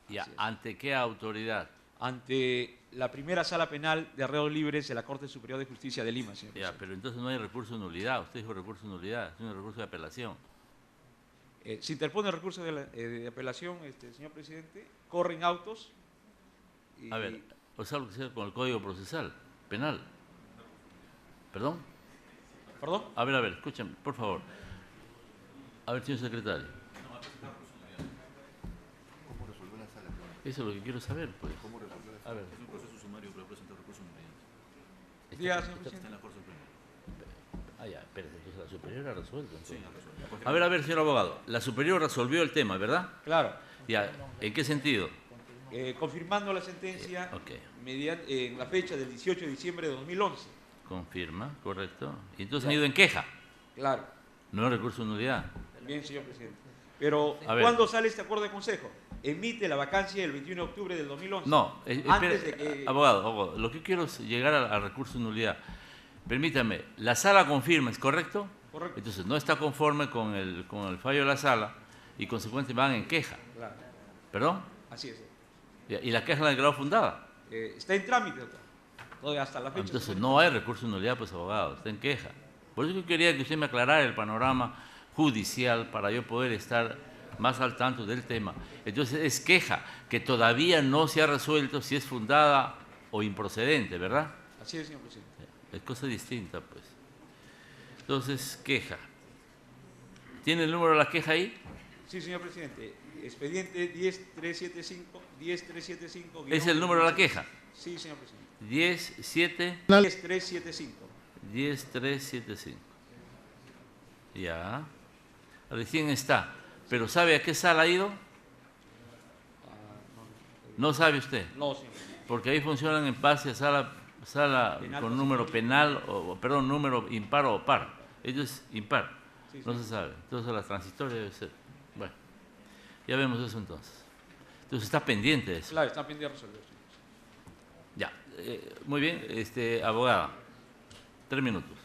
Ya. ¿Ante qué autoridad? Ante la primera sala penal de reos libres de la Corte Superior de Justicia de Lima, señor Ya, presidente. pero entonces no hay recurso de nulidad. Usted dijo recurso de nulidad, es un recurso de apelación. Se interpone el recurso de apelación, señor presidente, corren autos. A ver, o sea, lo que sea con el Código Procesal Penal. ¿Perdón? ¿Perdón? A ver, escúchame, por favor. A ver, señor secretario. ¿Cómo resolvió la sala? Eso es lo que quiero saber, pues. ¿Cómo resolvió la A sala? ver. Es un proceso sumario que presenta recursos inmediatos. Diga, señor Está presidente. en la Corte Suprema. Ah, ya, espérate, entonces la superior ha resuelto. Sí, entonces. ha resuelto. A ver, señor abogado. La superior resolvió el tema, ¿verdad? Claro. Ya, ¿en qué sentido? Confirmando la sentencia Ok. en la fecha del 18 de diciembre de 2011. Confirma, correcto. Y entonces han ido en queja, Claro. no en recurso de nulidad. Bien, señor presidente. Pero, A ver. ¿cuándo sale este acuerdo de consejo? Emite la vacancia el 21 de octubre del 2011. No, Antes espere, de que... abogado, lo que quiero es llegar al recurso de nulidad. Permítame, la sala confirma, ¿es correcto? Correcto. Entonces no está conforme con el fallo de la sala y consecuentemente van en queja. Claro. ¿Perdón? Así es. ¿Y la queja la declaró fundada? Está en trámite, doctor. Todavía hasta la fecha. Entonces no hay recurso de nulidad, pues abogado, está en queja. Por eso yo quería que usted me aclarara el panorama judicial para yo poder estar más al tanto del tema. Entonces es queja que todavía no se ha resuelto si es fundada o improcedente, ¿verdad? Así es, señor presidente. Es cosa distinta, pues. Entonces, queja. ¿Tiene el número de la queja ahí? Sí, señor presidente. Expediente 10375. ¿Es el número de la queja? Sí, señor presidente. 10375. 10375. Ya. Recién está. ¿Pero sabe a qué sala ha ido? ¿No sabe usted? No, señor presidente. Porque ahí funcionan en base a sala Penal, con número penal, perdón, número impar o par. Ello es impar. Sí, No sí. se sabe. Entonces la transitoria debe ser. Bueno, ya vemos eso entonces. Entonces está pendiente de eso. Claro, está pendiente de resolver, señor presidente. Ya. Muy bien, abogada. 3 minutos.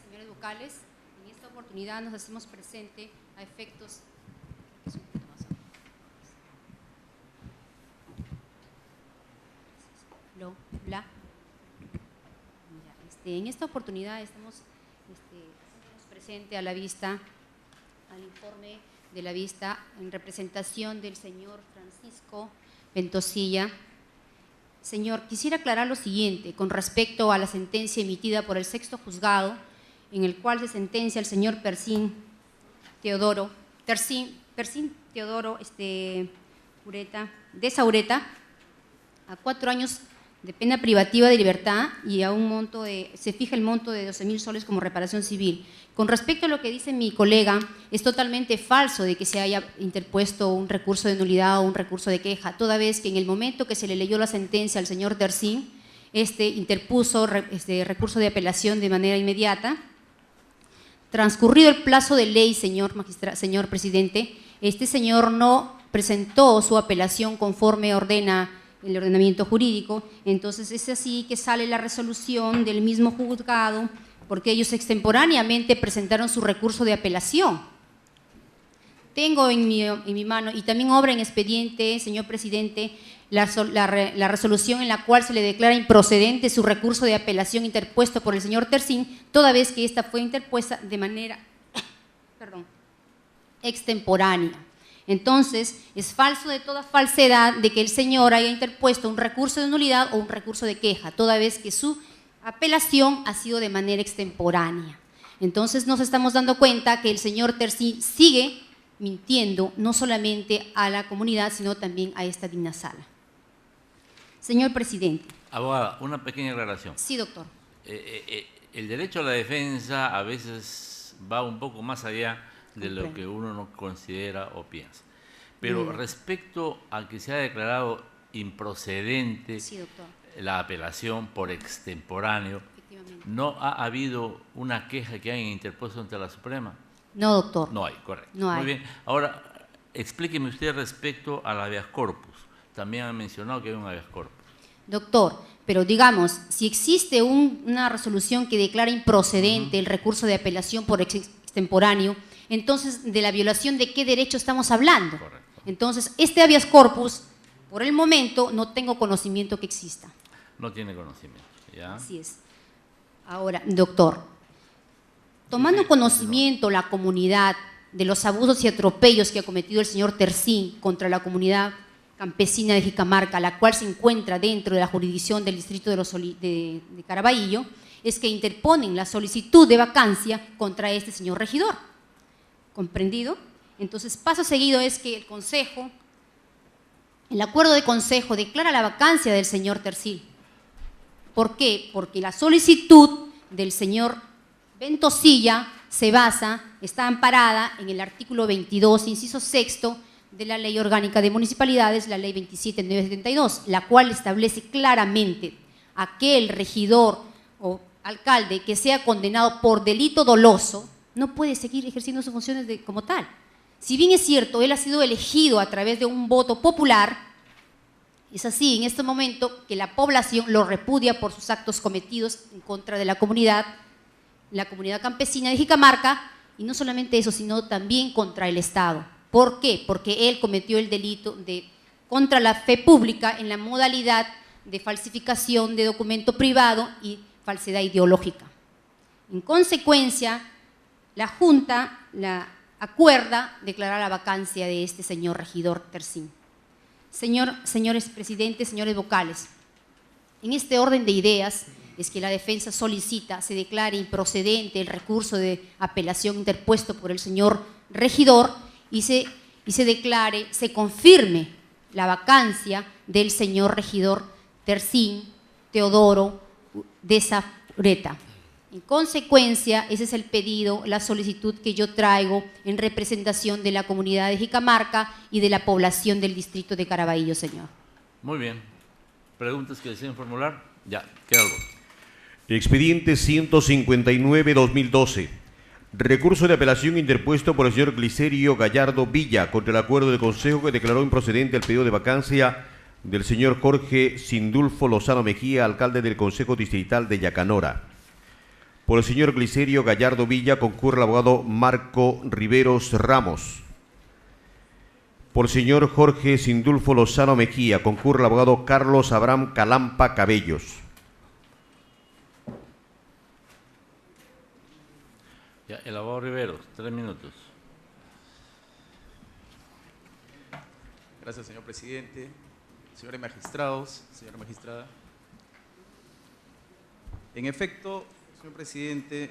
Señores vocales, en esta oportunidad nos hacemos presente a efectos. En esta oportunidad estamos presente a la vista, al informe de la vista, en representación del señor Francisco Ventosilla. Señor, quisiera aclarar lo siguiente con respecto a la sentencia emitida por el sexto juzgado, en el cual se sentencia al señor Percín Teodoro Ureta a 4 años de pena privativa de libertad y a un monto se fija el monto de 12.000 soles como reparación civil. Con respecto a lo que dice mi colega, es totalmente falso de que se haya interpuesto un recurso de nulidad o un recurso de queja, toda vez que en el momento que se le leyó la sentencia al señor Tercín, interpuso recurso de apelación de manera inmediata. Transcurrido el plazo de ley, señor presidente, este señor no presentó su apelación conforme ordena el ordenamiento jurídico, entonces es así que sale la resolución del mismo juzgado, porque ellos extemporáneamente presentaron su recurso de apelación. tengo en mi mano y también obra en expediente, señor presidente, la resolución en la cual se le declara improcedente su recurso de apelación interpuesto por el señor Tercín, toda vez que esta fue interpuesta de manera extemporánea. Entonces, es falso de toda falsedad de que el señor haya interpuesto un recurso de nulidad o un recurso de queja, toda vez que su apelación ha sido de manera extemporánea. Entonces, nos estamos dando cuenta que el señor Tercín sigue mintiendo no solamente a la comunidad, sino también a esta digna sala. Señor presidente. Abogada, una pequeña aclaración. Sí, doctor. El derecho a la defensa a veces va un poco más allá de lo que uno no considera o piensa. Pero respecto a que se ha declarado improcedente la apelación por extemporáneo, ¿no ha habido una queja que hayan interpuesto ante la Suprema? No, doctor. No hay, correcto. No hay. Muy bien. Ahora, explíqueme usted respecto al habeas corpus. También han mencionado que hay un habeas corpus. Doctor, pero digamos, si existe una resolución que declara improcedente el recurso de apelación por extemporáneo, entonces, ¿de la violación de qué derecho estamos hablando? Correcto. Entonces, este habeas corpus, por el momento, no tengo conocimiento que exista. No tiene conocimiento, ¿ya? Así es. Ahora, doctor, tomando conocimiento la comunidad de los abusos y atropellos que ha cometido el señor Tercín contra la comunidad campesina de Jicamarca, la cual se encuentra dentro de la jurisdicción del distrito de Caraballo, es que interponen la solicitud de vacancia contra este señor regidor. ¿Comprendido? Entonces, paso seguido es que el acuerdo de consejo declara la vacancia del señor Tercín. ¿Por qué? Porque la solicitud del señor Ventosilla está amparada en el artículo 22, inciso 6 de la Ley Orgánica de Municipalidades, la Ley 27.972, la cual establece claramente aquel regidor o alcalde que sea condenado por delito doloso no puede seguir ejerciendo sus funciones como tal. Si bien es cierto, él ha sido elegido a través de un voto popular, es así en este momento que la población lo repudia por sus actos cometidos en contra de la comunidad campesina de Jicamarca, y no solamente eso, sino también contra el Estado. ¿Por qué? Porque él cometió el delito contra la fe pública en la modalidad de falsificación de documento privado y falsedad ideológica. En consecuencia, la Junta acuerda declarar la vacancia de este señor regidor Tercín. Señores presidentes, señores vocales, en este orden de ideas es que la defensa solicita se declare improcedente el recurso de apelación interpuesto por el señor regidor y se confirme la vacancia del señor regidor Tercín Teodoro de Zaureta. En consecuencia, ese es el pedido, la solicitud que yo traigo en representación de la comunidad de Jicamarca y de la población del distrito de Caraballo, señor. Muy bien. ¿Preguntas que deseen formular? Ya, queda algo. Expediente 159-2012. Recurso de apelación interpuesto por el señor Glicerio Gallardo Villa contra el acuerdo de consejo que declaró improcedente el pedido de vacancia del señor Jorge Sindulfo Lozano Mejía, alcalde del Consejo Distrital de Yacanora. Por el señor Glicerio Gallardo Villa concurre el abogado Marco Riveros Ramos. Por el señor Jorge Sindulfo Lozano Mejía concurre el abogado Carlos Abraham Calampa Cabellos. Ya, el abogado Riveros, 3 minutos. Gracias, señor presidente. Señores magistrados, señora magistrada. En efecto, señor presidente,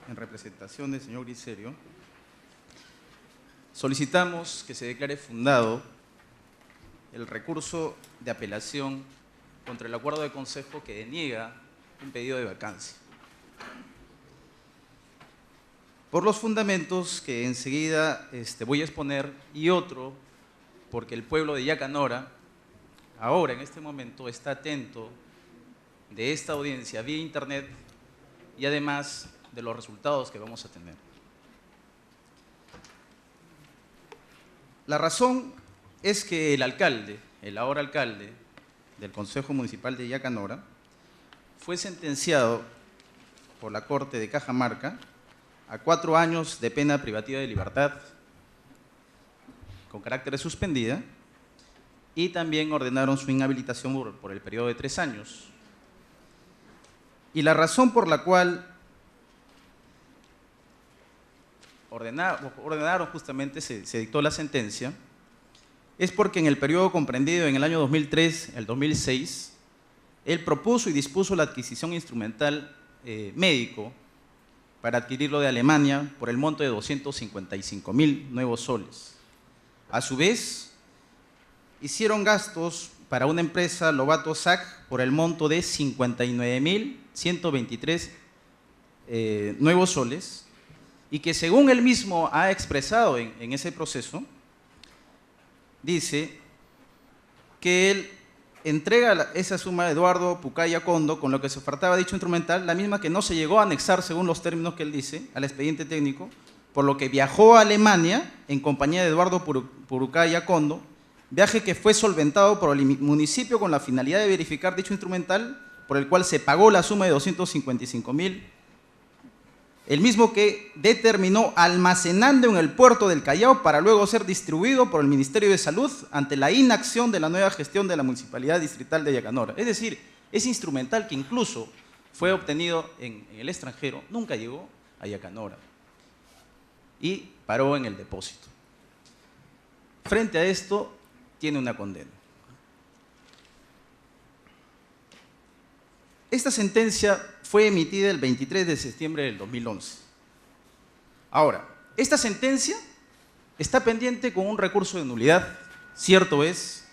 en representación del señor Glicerio, solicitamos que se declare fundado el recurso de apelación contra el acuerdo de consejo que deniega un pedido de vacancia. Por los fundamentos que enseguida voy a exponer, y otro, porque el pueblo de Yacanora, ahora en este momento, está atento de esta audiencia vía internet y además de los resultados que vamos a tener. La razón es que el alcalde, el ahora alcalde del Consejo Municipal de Yacanora, fue sentenciado por la Corte de Cajamarca a 4 años de pena privativa de libertad con carácter de suspendida y también ordenaron su inhabilitación por el periodo de 3 años. Y la razón por la cual ordenaron justamente, se dictó la sentencia, es porque en el periodo comprendido en el año 2003 al 2006, él propuso y dispuso la adquisición instrumental médico para adquirirlo de Alemania por el monto de 255.000 nuevos soles. A su vez, hicieron gastos para una empresa, Lobato SAC, por el monto de 59.123 nuevos soles, y que según él mismo ha expresado en ese proceso, dice que él entrega esa suma a Eduardo Pucaya Kondo con lo que se ofertaba dicho instrumental, la misma que no se llegó a anexar según los términos que él dice al expediente técnico, por lo que viajó a Alemania en compañía de Eduardo Pucaya Kondo, viaje que fue solventado por el municipio con la finalidad de verificar dicho instrumental, por el cual se pagó la suma de 255.000, el mismo que determinó almacenando en el puerto del Callao para luego ser distribuido por el Ministerio de Salud ante la inacción de la nueva gestión de la Municipalidad Distrital de Ayacanora. Es decir, ese instrumental que incluso fue obtenido en el extranjero nunca llegó a Ayacanora y paró en el depósito. Frente a esto, tiene una condena. Esta sentencia fue emitida el 23 de septiembre del 2011. Ahora, esta sentencia está pendiente con un recurso de nulidad, cierto es,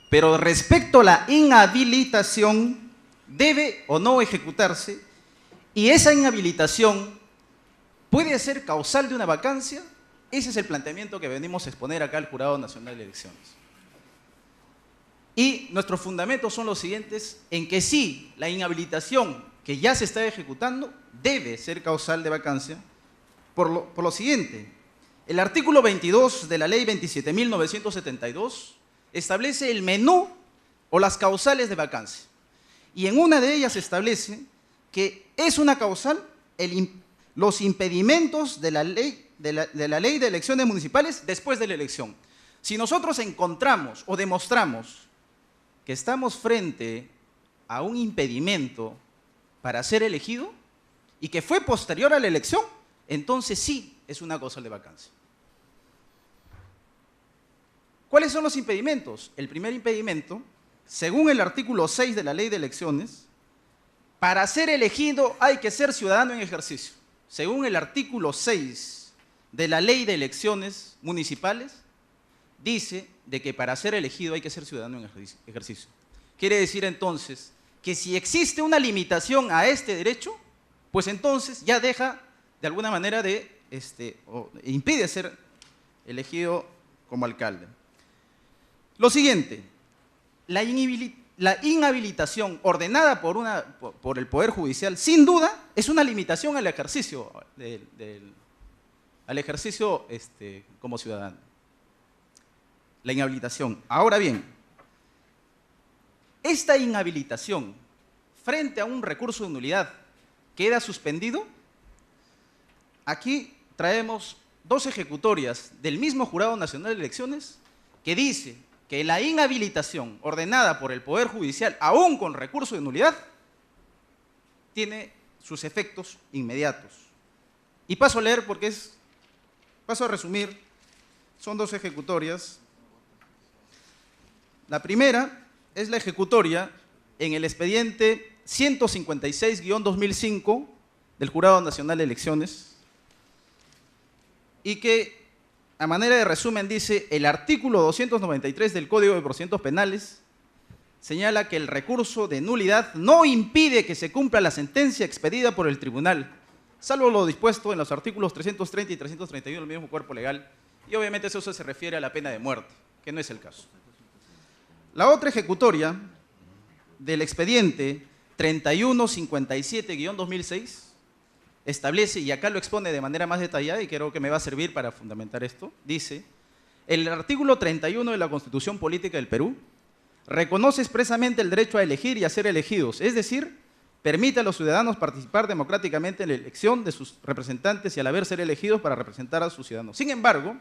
pero respecto a la inhabilitación, debe o no ejecutarse, y esa inhabilitación puede ser causal de una vacancia. Ese es el planteamiento que venimos a exponer acá al Jurado Nacional de Elecciones. Y nuestros fundamentos son los siguientes, en que sí, la inhabilitación que ya se está ejecutando debe ser causal de vacancia por lo siguiente. El artículo 22 de la ley 27.972 establece el menú o las causales de vacancia. Y en una de ellas establece que es una causal los impedimentos de la ley de elecciones municipales después de la elección. Si nosotros encontramos o demostramos que estamos frente a un impedimento para ser elegido y que fue posterior a la elección, entonces sí es una causal de vacancia. ¿Cuáles son los impedimentos? El primer impedimento, según el artículo 6 de la Ley de Elecciones, para ser elegido hay que ser ciudadano en ejercicio. Según el artículo 6 de la Ley de Elecciones Municipales, dice de que para ser elegido hay que ser ciudadano en ejercicio. Quiere decir entonces que si existe una limitación a este derecho, pues entonces ya deja de alguna manera o impide ser elegido como alcalde. Lo siguiente, la inhabilitación ordenada por el Poder Judicial, sin duda, es una limitación al ejercicio, como ciudadano. La inhabilitación. Ahora bien, esta inhabilitación frente a un recurso de nulidad queda suspendido. Aquí traemos 2 ejecutorias del mismo Jurado Nacional de Elecciones que dice que la inhabilitación ordenada por el Poder Judicial, aún con recurso de nulidad, tiene sus efectos inmediatos. Y paso a leer paso a resumir, son 2 ejecutorias. La primera es la ejecutoria en el expediente 156-2005 del Jurado Nacional de Elecciones y que, a manera de resumen, dice: el artículo 293 del Código de Procedimientos Penales señala que el recurso de nulidad no impide que se cumpla la sentencia expedida por el tribunal, salvo lo dispuesto en los artículos 330 y 331 del mismo cuerpo legal, y obviamente eso se refiere a la pena de muerte, que no es el caso. La otra ejecutoria del expediente 3157-2006 establece, y acá lo expone de manera más detallada y creo que me va a servir para fundamentar esto, dice: el artículo 31 de la Constitución Política del Perú reconoce expresamente el derecho a elegir y a ser elegidos, es decir, permite a los ciudadanos participar democráticamente en la elección de sus representantes y al haber ser elegidos para representar a sus ciudadanos. Sin embargo,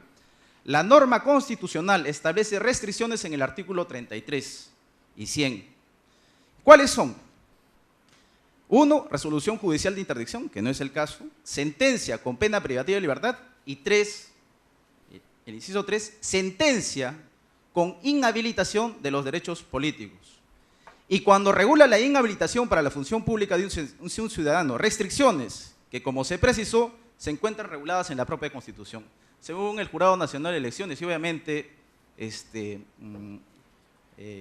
La norma constitucional establece restricciones en el artículo 33 y 100. ¿Cuáles son? 1, resolución judicial de interdicción, que no es el caso. Sentencia con pena privativa de libertad. Y 3, el inciso 3, sentencia con inhabilitación de los derechos políticos. Y cuando regula la inhabilitación para la función pública de un ciudadano, restricciones que, como se precisó, se encuentran reguladas en la propia Constitución. Según el Jurado Nacional de Elecciones y obviamente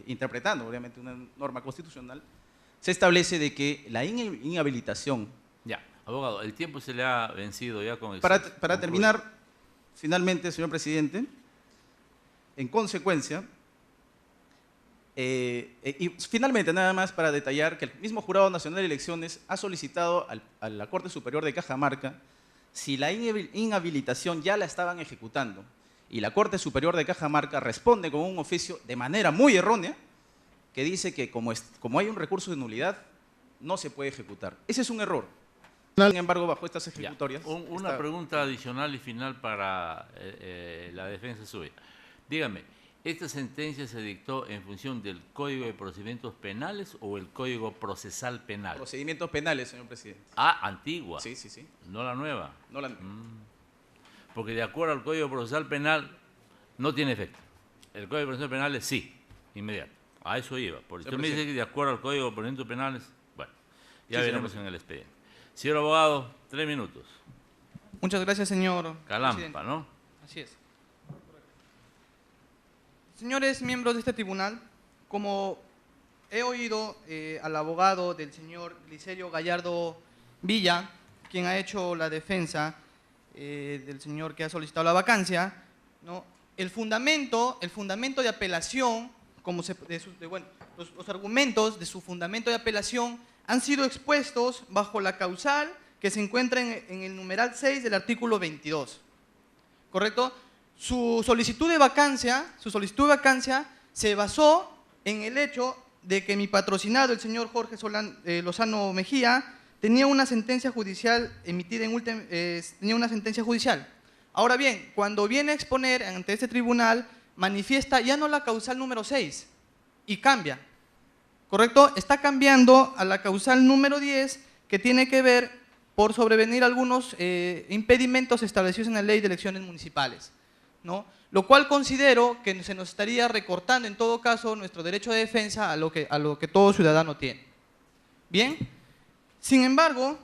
interpretando obviamente una norma constitucional, se establece de que la inhabilitación... Ya, abogado, el tiempo se le ha vencido ya con el... Para terminar, finalmente, señor presidente, en consecuencia, y finalmente nada más para detallar que el mismo Jurado Nacional de Elecciones ha solicitado a la Corte Superior de Cajamarca si la inhabilitación ya la estaban ejecutando, y la Corte Superior de Cajamarca responde con un oficio de manera muy errónea que dice que como hay un recurso de nulidad, no se puede ejecutar. Ese es un error. Sin embargo, bajo estas ejecutorias... Una pregunta adicional y final para la defensa suya. Dígame, ¿esta sentencia se dictó en función del Código de Procedimientos Penales o el Código Procesal Penal? Procedimientos penales, señor presidente. Ah, antigua. Sí, sí, sí. No la nueva. No la nueva. Porque de acuerdo al Código Procesal Penal no tiene efecto. El Código Procesal Penal es sí, inmediato. A eso iba. Por usted me dice que de acuerdo al Código de Procedimientos Penales, bueno, ya veremos en el expediente. Señor abogado, 3 minutos. Muchas gracias, señor Calampa, presidente. ¿no? Así es. Señores miembros de este tribunal, como he oído al abogado del señor Glicerio Gallardo Villa, quien ha hecho la defensa del señor que ha solicitado la vacancia, ¿no? El fundamento de apelación, los argumentos de su fundamento de apelación han sido expuestos bajo la causal que se encuentra en el numeral 6 del artículo 22. ¿Correcto? Su solicitud de vacancia se basó en el hecho de que mi patrocinado, el señor Jorge Lozano Mejía, tenía una sentencia judicial emitida tenía una sentencia judicial. Ahora bien, cuando viene a exponer ante este tribunal, manifiesta ya no la causal número 6 y cambia. ¿Correcto? Está cambiando a la causal número 10, que tiene que ver por sobrevenir algunos impedimentos establecidos en la Ley de Elecciones Municipales, ¿no? Lo cual considero que se nos estaría recortando en todo caso nuestro derecho de defensa a lo que todo ciudadano tiene. Bien, sin embargo,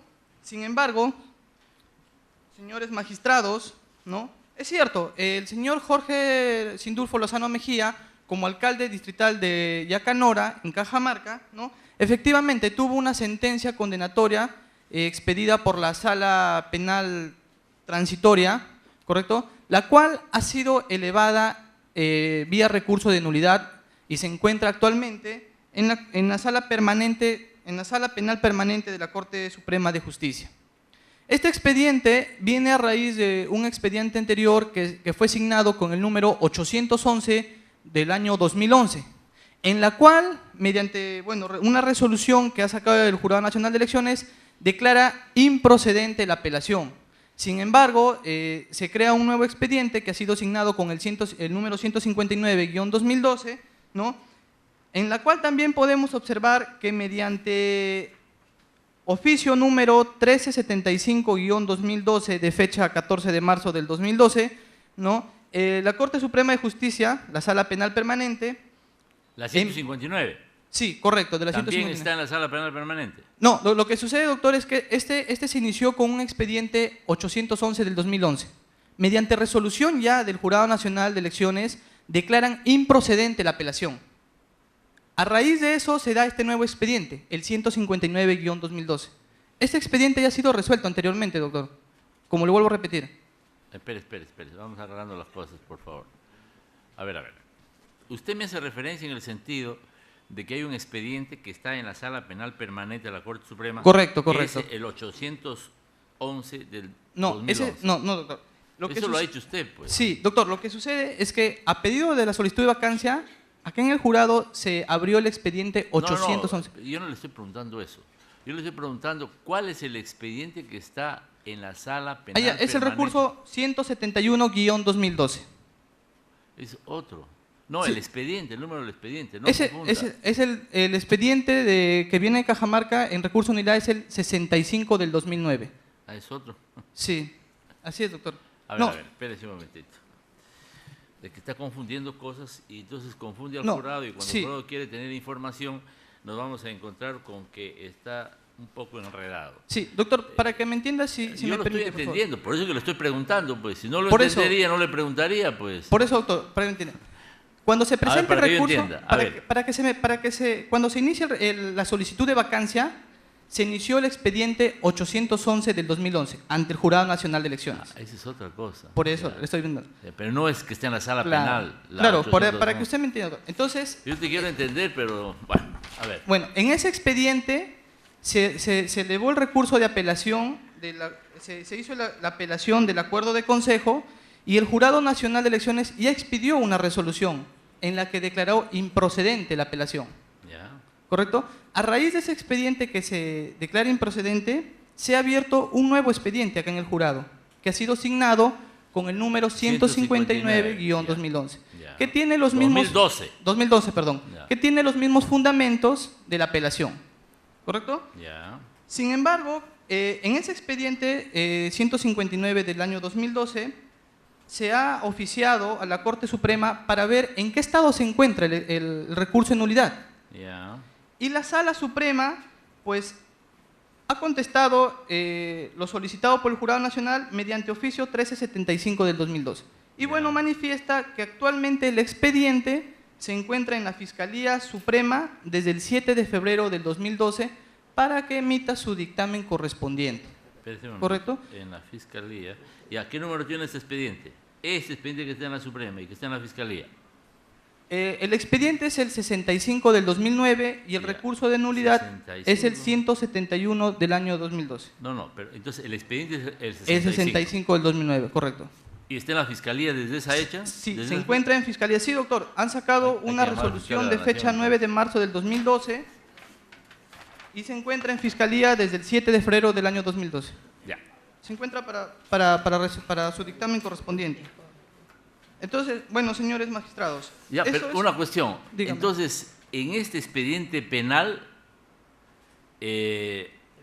señores magistrados, ¿no? Es cierto, el señor Jorge Sindulfo Lozano Mejía, como alcalde distrital de Yacanora, en Cajamarca, ¿no? Efectivamente tuvo una sentencia condenatoria expedida por la Sala Penal Transitoria, ¿correcto?, la cual ha sido elevada vía recurso de nulidad y se encuentra actualmente en la Sala Penal Permanente de la Corte Suprema de Justicia. Este expediente viene a raíz de un expediente anterior que fue signado con el número 811 del año 2011, en la cual, mediante una resolución que ha sacado el Jurado Nacional de Elecciones, declara improcedente la apelación. Sin embargo, se crea un nuevo expediente que ha sido signado con el número 159-2012, ¿no?, en la cual también podemos observar que mediante oficio número 1375-2012 de fecha 14 de marzo del 2012, ¿no?, la Corte Suprema de Justicia, la Sala Penal Permanente... ¿La 159? Sí, correcto, de la ¿También 159. está en la Sala Penal Permanente? No, lo que sucede, doctor, es que este se inició con un expediente 811 del 2011. Mediante resolución ya del Jurado Nacional de Elecciones, declaran improcedente la apelación. A raíz de eso se da este nuevo expediente, el 159-2012. Este expediente ya ha sido resuelto anteriormente, doctor, como le vuelvo a repetir. Espere, vamos aclarando las cosas, por favor. A ver. Usted me hace referencia en el sentido de que hay un expediente que está en la Sala Penal Permanente de la Corte Suprema. Correcto. Es el 811 del 2011. No, doctor. Eso lo ha dicho usted, pues. Sí, doctor, lo que sucede es que a pedido de la solicitud de vacancia, acá en el jurado se abrió el expediente 811. No, yo no le estoy preguntando eso. Yo le estoy preguntando cuál es el expediente que está en la Sala Penal Es el recurso 171-2012. Es otro. No, Sí. el expediente, el número del expediente. No Ese, confunda. es el expediente que viene de Cajamarca en recurso unidad, es el 65 del 2009. Ah, es otro. Sí, así es, doctor. A ver, No, a ver, espérese un momentito. De que está confundiendo cosas y entonces confunde al No, jurado y cuando sí. el jurado quiere tener información nos vamos a encontrar con que está un poco enredado. sí, doctor, para que me entienda, si Yo me lo permite, estoy por favor. entendiendo, por eso que lo estoy preguntando, pues si no lo Por eso- entendería, no le preguntaría, pues. Por eso, doctor, para que me entienda. Cuando se presenta para el que yo recurso, entienda, a ver. cuando se inicia la solicitud de vacancia, se inició el expediente 811 del 2011 ante el Jurado Nacional de Elecciones. Esa es otra cosa. Por eso le estoy viendo. Pero no es que esté en la sala Claro, penal. la claro, 800, para no. que usted me entienda. Doctor. Entonces, Yo te quiero entender, pero bueno, a ver. bueno, en ese expediente se elevó el recurso de apelación, se hizo la apelación del acuerdo de consejo y el Jurado Nacional de Elecciones ya expidió una resolución en la que declaró improcedente la apelación. Ya. ¿Correcto? A raíz de ese expediente que se declara improcedente, se ha abierto un nuevo expediente acá en el jurado, que ha sido asignado con el número 159-2011, Ya. que tiene los mismos... 2012. 2012, perdón. Ya. Que tiene los mismos fundamentos de la apelación. ¿Correcto? Ya. Sin embargo, en ese expediente 159 del año 2012, se ha oficiado a la Corte Suprema para ver en qué estado se encuentra el recurso en nulidad. Ya. Y la Sala Suprema, pues, ha contestado lo solicitado por el Jurado Nacional mediante oficio 1375 del 2012. Y bueno, manifiesta que actualmente el expediente se encuentra en la Fiscalía Suprema desde el 7 de febrero del 2012 para que emita su dictamen correspondiente. Espérese un momento. ¿Correcto? En la fiscalía. ¿Y a qué número tiene este expediente? Este expediente que está en la Suprema y que está en la fiscalía. El expediente es el 65 del 2009 y el recurso de nulidad 65. es el 171 del año 2012. No, pero entonces el expediente es el 65. El 65 del 2009, correcto. ¿Y está en la fiscalía desde esa hecha? Sí, ¿Desde se esa- encuentra en Fiscalía. Sí, doctor, han sacado Hay una que llamar al resolución fiscal de de la fecha Nación. 9 de marzo del 2012 y se encuentra en Fiscalía desde el 7 de febrero del año 2012. Ya. Se encuentra para su dictamen correspondiente. Entonces, bueno, señores magistrados. Ya, eso pero es- una cuestión. Dígame. Entonces, en este expediente penal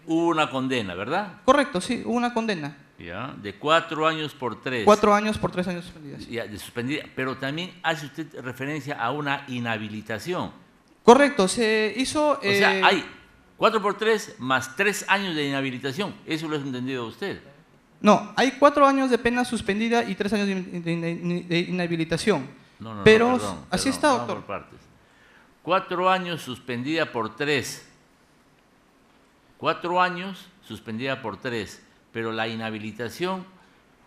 hubo una condena, ¿verdad? Correcto, sí, hubo una condena. Ya, de 4 años por 3. 4 años por 3 años suspendidas. Ya, de suspendida. Pero también hace usted referencia a una inhabilitación. Correcto, se hizo... O sea, hay 4 por 3 más 3 años de inhabilitación. Eso lo ha entendido usted. No, hay 4 años de pena suspendida y 3 años de inhabilitación. No, Pero perdón, así perdón, está, vamos doctor. por partes. 4 años suspendida por 3. 4 años suspendida por 3. Pero la inhabilitación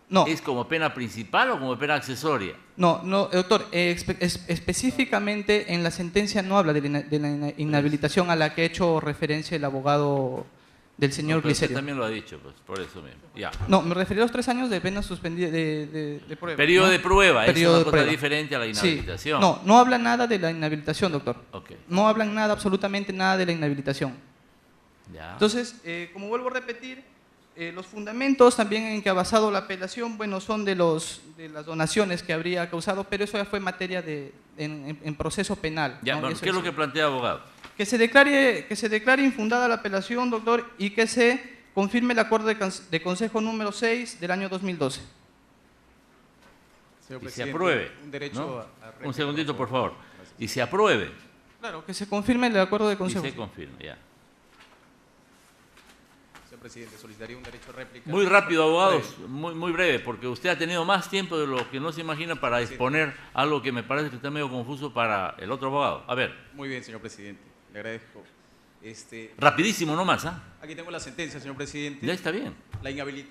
No. ¿es como pena principal o como pena accesoria? No, doctor, específicamente en la sentencia no habla de la inhabilitación a la que ha hecho referencia el abogado del señor No, pero usted Glicerio. también lo ha dicho, pues, por eso mismo. Ya. No, me refería a los 3 años de pena suspendida de prueba. Periodo ¿no? de prueba, Periodo es de una cosa prueba. diferente a la Sí. inhabilitación. No habla nada de la inhabilitación, doctor. Ok. No hablan nada, absolutamente nada de la inhabilitación. Ya. Entonces, como vuelvo a repetir, los fundamentos también en que ha basado la apelación, bueno, son de las donaciones que habría causado, pero eso ya fue materia en proceso penal. Ya, ¿no? bueno, Eso ¿qué es lo que plantea el abogado? que se declare infundada la apelación, doctor, y que se confirme el acuerdo de consejo número 6 del año 2012. Señor Y se presidente, apruebe. un derecho ¿no? a réplica, Un segundito, por por favor. Y se apruebe. Claro, que se confirme el acuerdo de consejo. Y se confirme, ya. Señor presidente, solicitaría un derecho a réplica. Muy rápido, abogados, muy breve, porque usted ha tenido más tiempo de lo que no se imagina para exponer algo que me parece que está medio confuso para el otro abogado. A ver, Muy bien, señor presidente. Le agradezco. rapidísimo nomás, ¿ah? Aquí tengo la sentencia, señor presidente. Ya está bien. La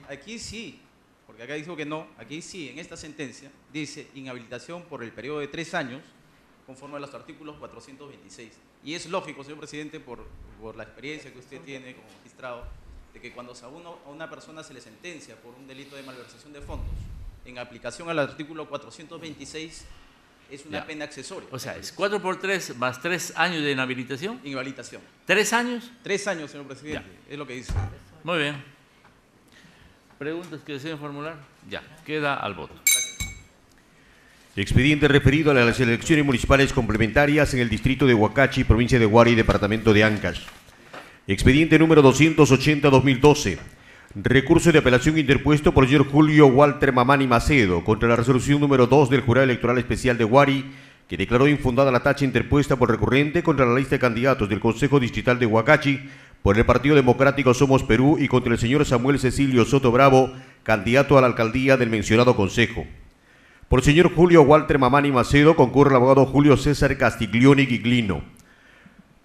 aquí sí, porque acá dijo que no, aquí sí, en esta sentencia dice inhabilitación por el periodo de 3 años, conforme a los artículos 426. Y es lógico, señor presidente, por la experiencia que usted tiene como magistrado, de que cuando a una persona se le sentencia por un delito de malversación de fondos, en aplicación al artículo 426, es una Ya. pena accesoria. O sea, es 4 por 3 más 3 años de inhabilitación. Inhabilitación. ¿3 años? 3 años, señor presidente, es lo que dice. Muy bien. ¿Preguntas que deseen formular? Ya, queda al voto. Expediente referido a las elecciones municipales complementarias en el distrito de Huacachi, provincia de Huari, departamento de Ancash. Expediente número 280-2012. Recurso de apelación interpuesto por el señor Julio Walter Mamani Macedo contra la resolución número 2 del Jurado Electoral Especial de Huari, que declaró infundada la tacha interpuesta por recurrente contra la lista de candidatos del Consejo Distrital de Huacachi por el Partido Democrático Somos Perú y contra el señor Samuel Cecilio Soto Bravo, candidato a la alcaldía del mencionado consejo. Por el señor Julio Walter Mamani Macedo concurre el abogado Julio César Castiglioni Giglino.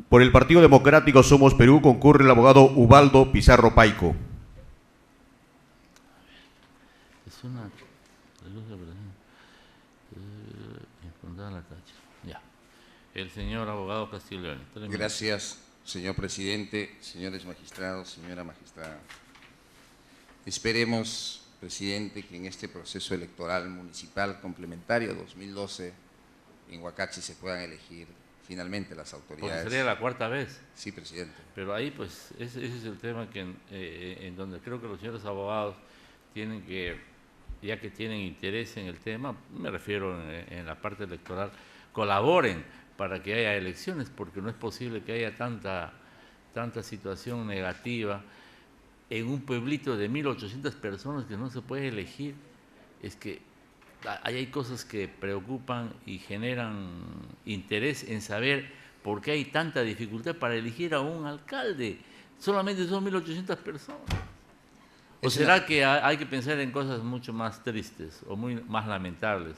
Por el Partido Democrático Somos Perú concurre el abogado Ubaldo Pizarro Paico. Es una infundada la tacha. Ya. El señor abogado Castiglioni. Gracias, señor presidente, señores magistrados, señora magistrada. Esperemos, presidente, que en este proceso electoral municipal complementario 2012 en Huacachi se puedan elegir finalmente las autoridades. Porque sería la cuarta vez. Sí, presidente. Pero ahí, pues, ese es el tema que en donde creo que los señores abogados tienen que, ya que tienen interés en el tema, me refiero en la parte electoral, colaboren para que haya elecciones, porque no es posible que haya tanta situación negativa en un pueblito de 1.800 personas que no se puede elegir. Es que ahí hay cosas que preocupan y generan interés en saber por qué hay tanta dificultad para elegir a un alcalde. Solamente son 1.800 personas. ¿O será que hay que pensar en cosas mucho más tristes o más lamentables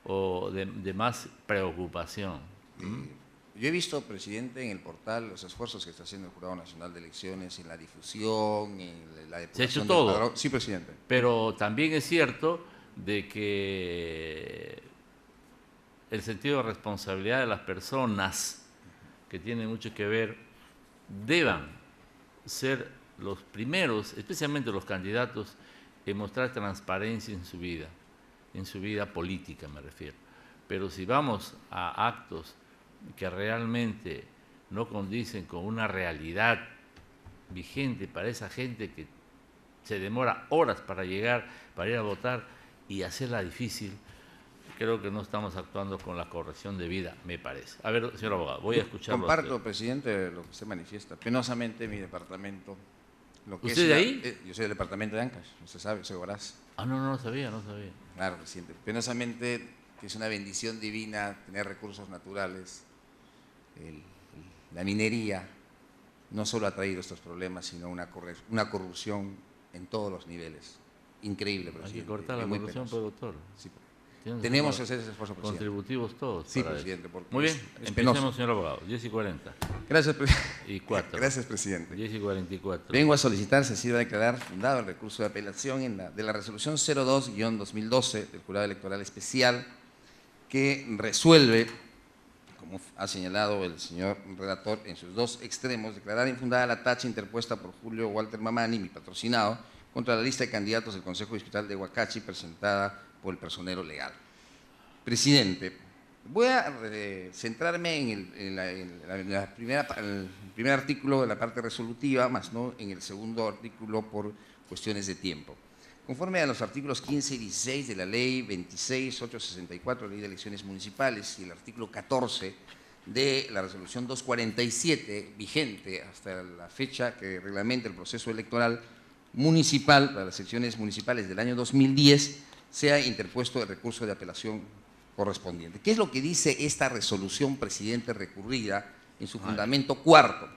o de más preocupación? Yo he visto, presidente, en el portal los esfuerzos que está haciendo el Jurado Nacional de Elecciones, en la difusión, en la depuración. Se ha hecho todo. Padrón. Sí, presidente. Pero también es cierto de que el sentido de responsabilidad de las personas, que tiene mucho que ver, deban ser los primeros, especialmente los candidatos, en mostrar transparencia en su vida política me refiero. Pero si vamos a actos que realmente no condicen con una realidad vigente para esa gente que se demora horas para ir a votar y hacerla difícil, creo que no estamos actuando con la corrección debida, me parece. A ver, señor abogado, voy a escucharlo. Comparto, presidente, lo que usted manifiesta. Penosamente, mi departamento... ¿Usted de ahí? Yo soy del departamento de Ancash, usted sabe, soy Huaraz. No sabía. Claro, presidente. Penosamente, que es una bendición divina tener recursos naturales. La minería no solo ha traído estos problemas, sino una corrupción en todos los niveles. Increíble, presidente. Hay que cortar la corrupción, doctor. Sí. Tenemos que hacer ese esfuerzo, presidente. Contributivos todos. Sí, presidente. Muy bien, empecemos, señor abogado. 10:40. Gracias, presidente. Y 4. Gracias, presidente. 10:44. Vengo a solicitar, se sirva a declarar fundado el recurso de apelación de la resolución 02-2012 del Jurado Electoral Especial, que resuelve, como ha señalado el señor relator, en sus dos extremos, declarar infundada la tacha interpuesta por Julio Walter Mamani, mi patrocinado, contra la lista de candidatos del Consejo Distrital de Huacachi presentada por el personero legal. Presidente, voy a centrarme en el primer artículo de la parte resolutiva, más no en el segundo artículo por cuestiones de tiempo. Conforme a los artículos 15 y 16 de la Ley 26.864, Ley de Elecciones Municipales, y el artículo 14 de la Resolución 247, vigente hasta la fecha que reglamenta el proceso electoral municipal para las elecciones municipales del año 2010, se ha interpuesto el recurso de apelación correspondiente. ¿Qué es lo que dice esta resolución, presidente, recurrida en su fundamento cuarto?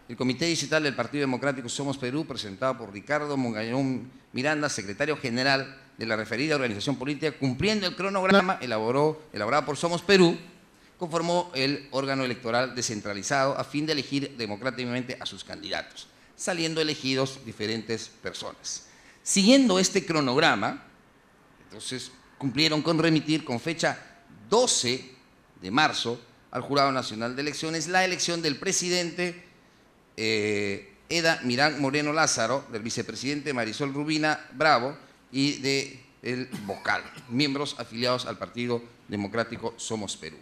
El Comité Distrital del Partido Democrático Somos Perú, presentado por Ricardo Mongañón Miranda, secretario general de la referida organización política, cumpliendo el cronograma elaborado por Somos Perú, conformó el órgano electoral descentralizado a fin de elegir democráticamente a sus candidatos, saliendo elegidos diferentes personas. Siguiendo este cronograma, entonces cumplieron con remitir con fecha 12 de marzo al Jurado Nacional de Elecciones la elección del presidente Eda Mirán Moreno Lázaro, del vicepresidente Marisol Rubina Bravo y del vocal, miembros afiliados al Partido Democrático Somos Perú.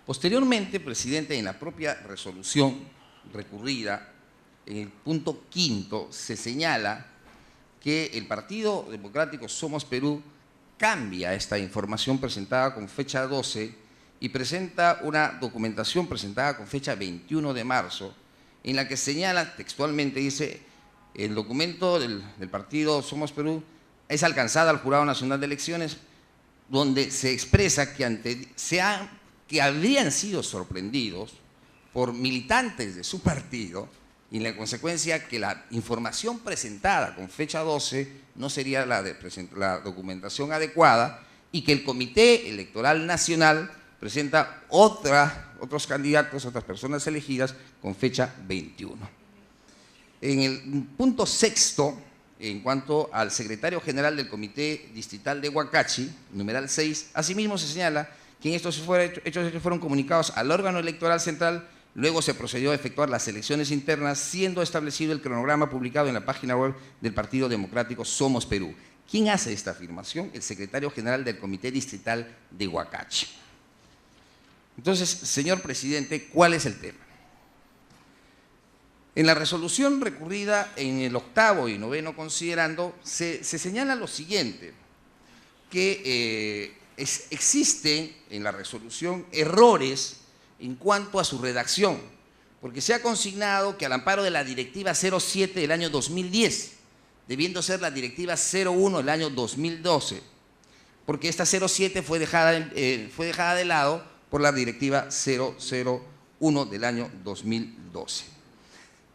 Posteriormente, presidente, en la propia resolución recurrida, en el punto quinto, se señala que el Partido Democrático Somos Perú cambia esta información presentada con fecha 12 y presenta una documentación presentada con fecha 21 de marzo, en la que señala textualmente, dice, el documento del partido Somos Perú es alcanzada al Jurado Nacional de Elecciones, donde se expresa que habrían sido sorprendidos por militantes de su partido y en la consecuencia que la información presentada con fecha 12 no sería la documentación adecuada y que el Comité Electoral Nacional presenta otros candidatos, otras personas elegidas con fecha 21. En el punto sexto, en cuanto al secretario general del Comité Distrital de Huacachi, numeral 6, asimismo se señala que estos hechos fueron comunicados al órgano electoral central, luego se procedió a efectuar las elecciones internas, siendo establecido el cronograma publicado en la página web del Partido Democrático Somos Perú. ¿Quién hace esta afirmación? El secretario general del Comité Distrital de Huacachi. Entonces, señor presidente, ¿cuál es el tema? En la resolución recurrida en el 8º y 9º considerando, se señala lo siguiente, que existen en la resolución errores en cuanto a su redacción, porque se ha consignado que al amparo de la Directiva 07 del año 2010, debiendo ser la Directiva 01 del año 2012, porque esta 07 fue dejada de lado por la Directiva 001 del año 2012.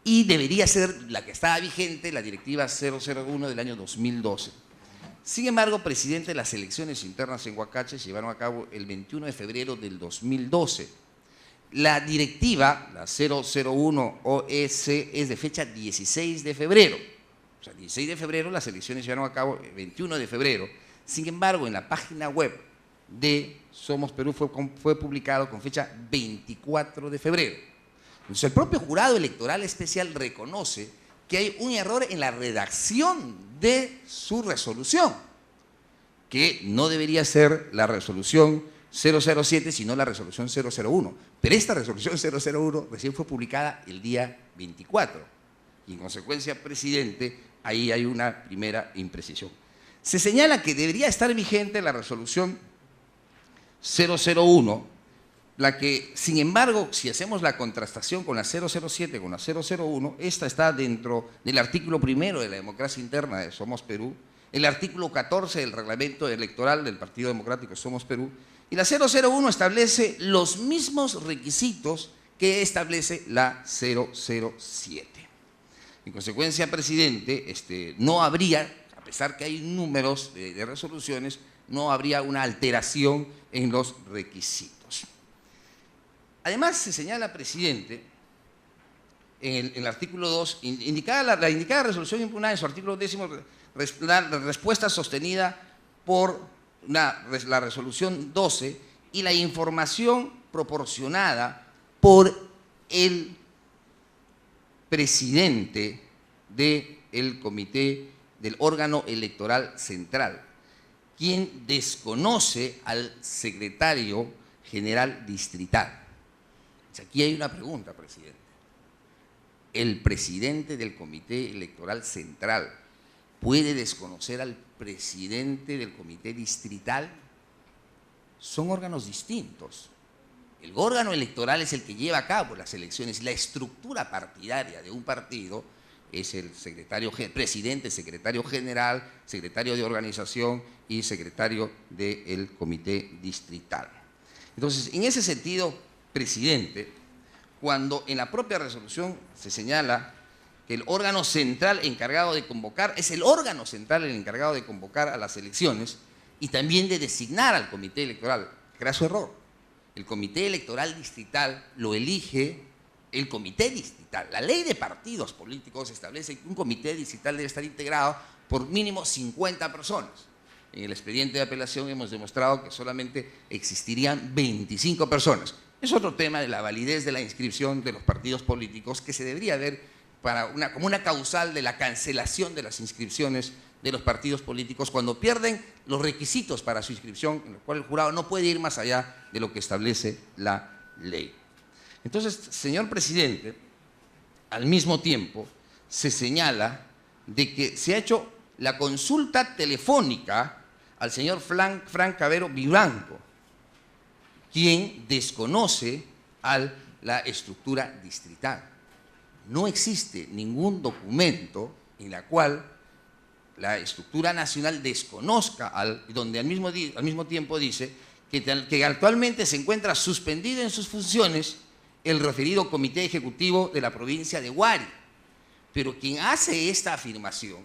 Y debería ser la que estaba vigente, la Directiva 001 del año 2012. Sin embargo, presidente, las elecciones internas en Huacachi se llevaron a cabo el 21 de febrero del 2012. La directiva, la 001 OEC, es de fecha 16 de febrero. O sea, 16 de febrero las elecciones se llevaron a cabo el 21 de febrero. Sin embargo, en la página web de Somos Perú fue publicado con fecha 24 de febrero. Entonces, el propio Jurado Electoral Especial reconoce que hay un error en la redacción de su resolución, que no debería ser la resolución 007, sino la resolución 001. Pero esta resolución 001 recién fue publicada el día 24. Y en consecuencia, presidente, ahí hay una primera imprecisión. Se señala que debería estar vigente la resolución 001, la que, sin embargo, si hacemos la contrastación con la 007, con la 001, esta está dentro del artículo 1 de la democracia interna de Somos Perú, el artículo 14 del reglamento electoral del Partido Democrático Somos Perú, y la 001 establece los mismos requisitos que establece la 007. En consecuencia, presidente, no habría, a pesar que hay números de resoluciones, no habría una alteración en los requisitos. Además, se señala, presidente, en el artículo 2, la indicada resolución impugnada en su artículo 10, la respuesta sostenida por la resolución 12 y la información proporcionada por el presidente del comité del órgano electoral central, quien desconoce al secretario general distrital. Aquí hay una pregunta, presidente. ¿El presidente del comité electoral central puede desconocer al presidente del comité distrital? Son órganos distintos. El órgano electoral es el que lleva a cabo las elecciones. La estructura partidaria de un partido es el presidente, secretario general, secretario de organización y secretario del comité distrital. Entonces, en ese sentido, presidente, cuando en la propia resolución se señala que el órgano central encargado de convocar, es el órgano central el encargado de convocar a las elecciones y también de designar al comité electoral, era su error. El comité electoral distrital lo elige el comité distrital. La ley de partidos políticos establece que un comité distrital debe estar integrado por mínimo 50 personas. En el expediente de apelación hemos demostrado que solamente existirían 25 personas. Es otro tema de la validez de la inscripción de los partidos políticos que se debería ver como una causal de la cancelación de las inscripciones de los partidos políticos cuando pierden los requisitos para su inscripción, en lo cual el jurado no puede ir más allá de lo que establece la ley. Entonces, señor presidente, al mismo tiempo se señala de que se ha hecho la consulta telefónica al señor Frank Cavero Vivanco, quien desconoce la estructura distrital. No existe ningún documento en la cual la estructura nacional desconozca, donde al mismo tiempo dice que actualmente se encuentra suspendido en sus funciones el referido Comité Ejecutivo de la provincia de Huari. Pero quien hace esta afirmación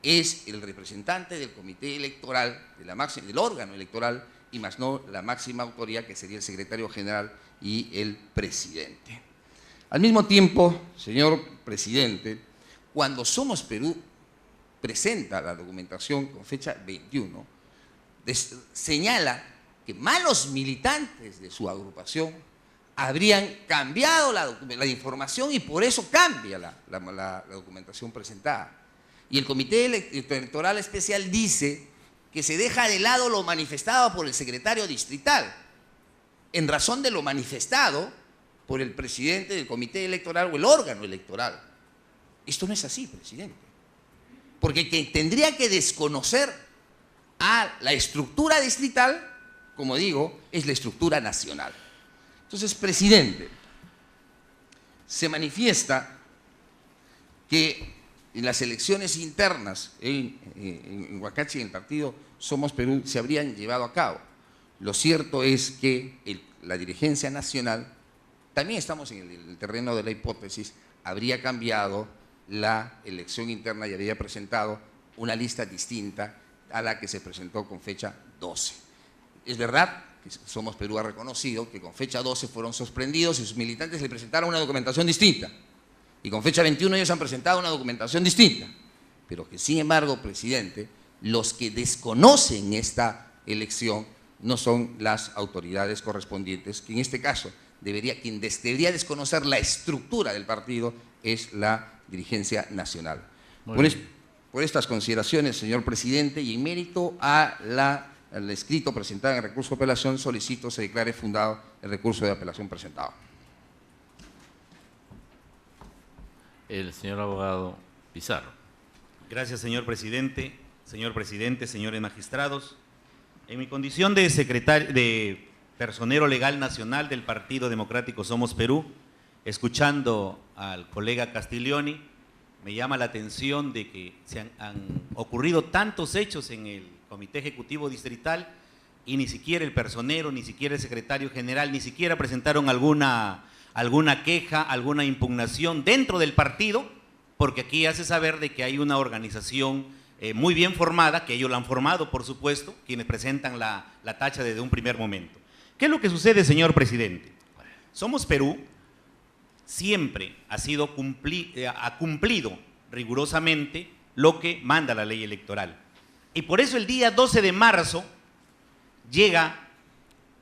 es el representante del Comité Electoral, del órgano electoral, y más no la máxima autoridad, que sería el secretario general y el presidente. Al mismo tiempo, señor presidente, cuando Somos Perú presenta la documentación con fecha 21, señala que malos militantes de su agrupación habrían cambiado la información y por eso cambia la documentación presentada. Y el Comité Electoral Especial dice que se deja de lado lo manifestado por el secretario distrital, en razón de lo manifestado por el presidente del Comité Electoral o el órgano electoral. Esto no es así, presidente. Porque quien tendría que desconocer a la estructura distrital, como digo, es la estructura nacional. Entonces, presidente, se manifiesta que en las elecciones internas en Huacachi, en el partido Somos Perú, se habrían llevado a cabo. Lo cierto es que la dirigencia nacional, también estamos en el terreno de la hipótesis, habría cambiado la elección interna y habría presentado una lista distinta a la que se presentó con fecha 12. Es verdad que Somos Perú ha reconocido que con fecha 12 fueron sorprendidos y sus militantes le presentaron una documentación distinta. Y con fecha 21 ellos han presentado una documentación distinta. Pero que, sin embargo, presidente, los que desconocen esta elección no son las autoridades correspondientes, que en este caso quien debería desconocer la estructura del partido es la dirigencia nacional. Por estas consideraciones, señor presidente, y en mérito al escrito presentado en el recurso de apelación, solicito se declare fundado el recurso de apelación presentado. El señor abogado Pizarro. Gracias, señor presidente, señores magistrados. En mi condición de personero legal nacional del Partido Democrático Somos Perú, escuchando al colega Castiglioni, me llama la atención de que han ocurrido tantos hechos en el Comité Ejecutivo Distrital y ni siquiera el personero, ni siquiera el secretario general, ni siquiera presentaron alguna queja, alguna impugnación dentro del partido, porque aquí hace saber de que hay una organización muy bien formada, que ellos la han formado, por supuesto, quienes presentan la tacha desde un primer momento. ¿Qué es lo que sucede, señor presidente? Somos Perú siempre ha cumplido rigurosamente lo que manda la ley electoral. Y por eso el día 12 de marzo llega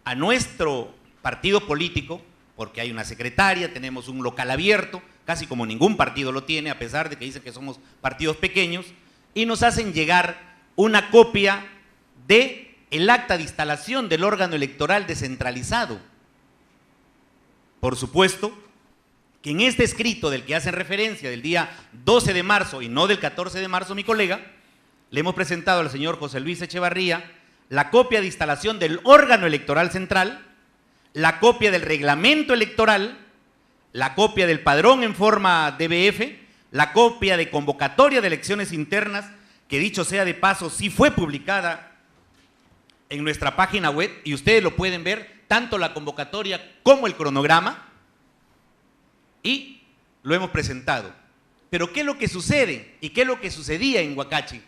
a nuestro partido político, porque hay una secretaria, tenemos un local abierto, casi como ningún partido lo tiene, a pesar de que dicen que somos partidos pequeños, y nos hacen llegar una copia del acta de instalación del órgano electoral descentralizado. Por supuesto que en este escrito del que hacen referencia del día 12 de marzo y no del 14 de marzo, mi colega, le hemos presentado al señor José Luis Echevarría la copia de instalación del órgano electoral central, la copia del reglamento electoral, la copia del padrón en forma DBF, la copia de convocatoria de elecciones internas, que dicho sea de paso, sí fue publicada en nuestra página web y ustedes lo pueden ver, tanto la convocatoria como el cronograma, y lo hemos presentado. Pero ¿qué es lo que sucede? ¿Y qué es lo que sucedía en Huacachi?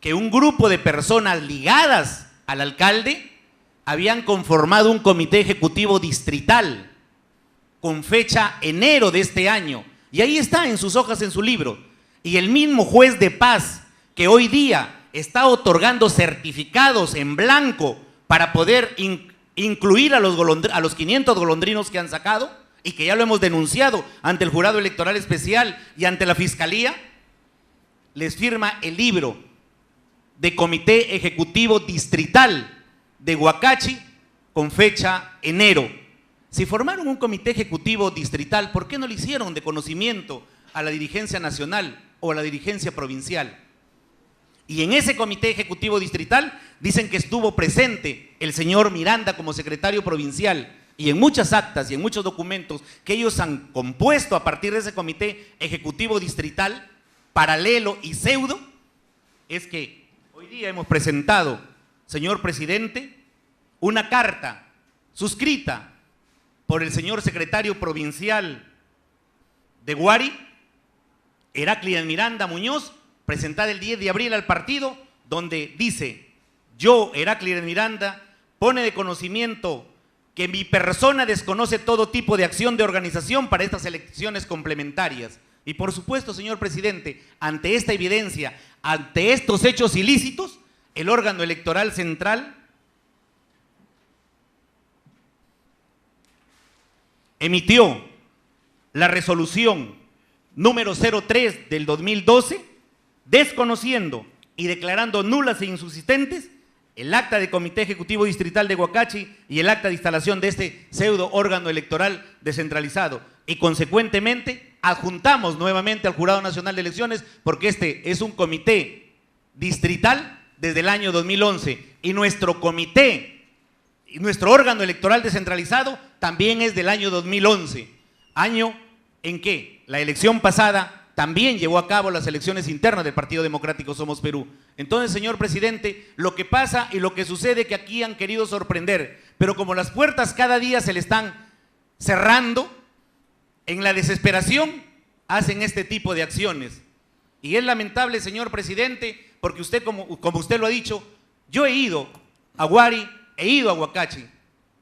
Que un grupo de personas ligadas al alcalde habían conformado un comité ejecutivo distrital con fecha enero de este año. Y ahí está en sus hojas, en su libro. Y el mismo juez de paz que hoy día está otorgando certificados en blanco para poder incluir a los 500 golondrinos que han sacado y que ya lo hemos denunciado ante el Jurado Electoral Especial y ante la Fiscalía, les firma el libro de Comité Ejecutivo Distrital de Huacachi con fecha enero. Si formaron un comité ejecutivo distrital, ¿por qué no le hicieron de conocimiento a la dirigencia nacional o a la dirigencia provincial? Y en ese comité ejecutivo distrital dicen que estuvo presente el señor Miranda como secretario provincial, y en muchas actas y en muchos documentos que ellos han compuesto a partir de ese comité ejecutivo distrital, paralelo y pseudo, es que hoy día hemos presentado, señor presidente, una carta suscrita por el señor secretario provincial de Guari, Heraclian Miranda Muñoz, presentada el 10 de abril al partido, donde dice: yo, Heraclian Miranda, pone de conocimiento que mi persona desconoce todo tipo de acción de organización para estas elecciones complementarias. Y por supuesto, señor presidente, ante esta evidencia, ante estos hechos ilícitos, el órgano electoral central emitió la resolución número 03 del 2012, desconociendo y declarando nulas e insubsistentes el acta de Comité Ejecutivo Distrital de Huacachi y el acta de instalación de este pseudo órgano electoral descentralizado. Y consecuentemente adjuntamos nuevamente al Jurado Nacional de Elecciones, porque este es un comité distrital desde el año 2011 y nuestro comité, nuestro órgano electoral descentralizado también es del año 2011, año en que la elección pasada también llevó a cabo las elecciones internas del Partido Democrático Somos Perú. Entonces, señor presidente, lo que pasa y lo que sucede que aquí han querido sorprender, pero como las puertas cada día se le están cerrando, en la desesperación hacen este tipo de acciones. Y es lamentable, señor presidente, porque usted, como usted lo ha dicho, yo he ido a Guari, he ido a Huacachi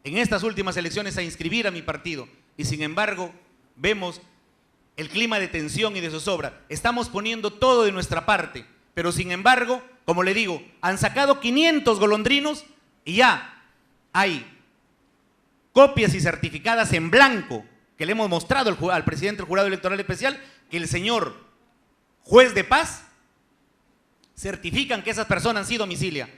en estas últimas elecciones a inscribir a mi partido, y sin embargo vemos el clima de tensión y de zozobra. Estamos poniendo todo de nuestra parte, pero sin embargo, como le digo, han sacado 500 golondrinos y ya hay copias y certificadas en blanco que le hemos mostrado al presidente del Jurado Electoral Especial, que el señor juez de paz certifican que esas personas han sido domicilia.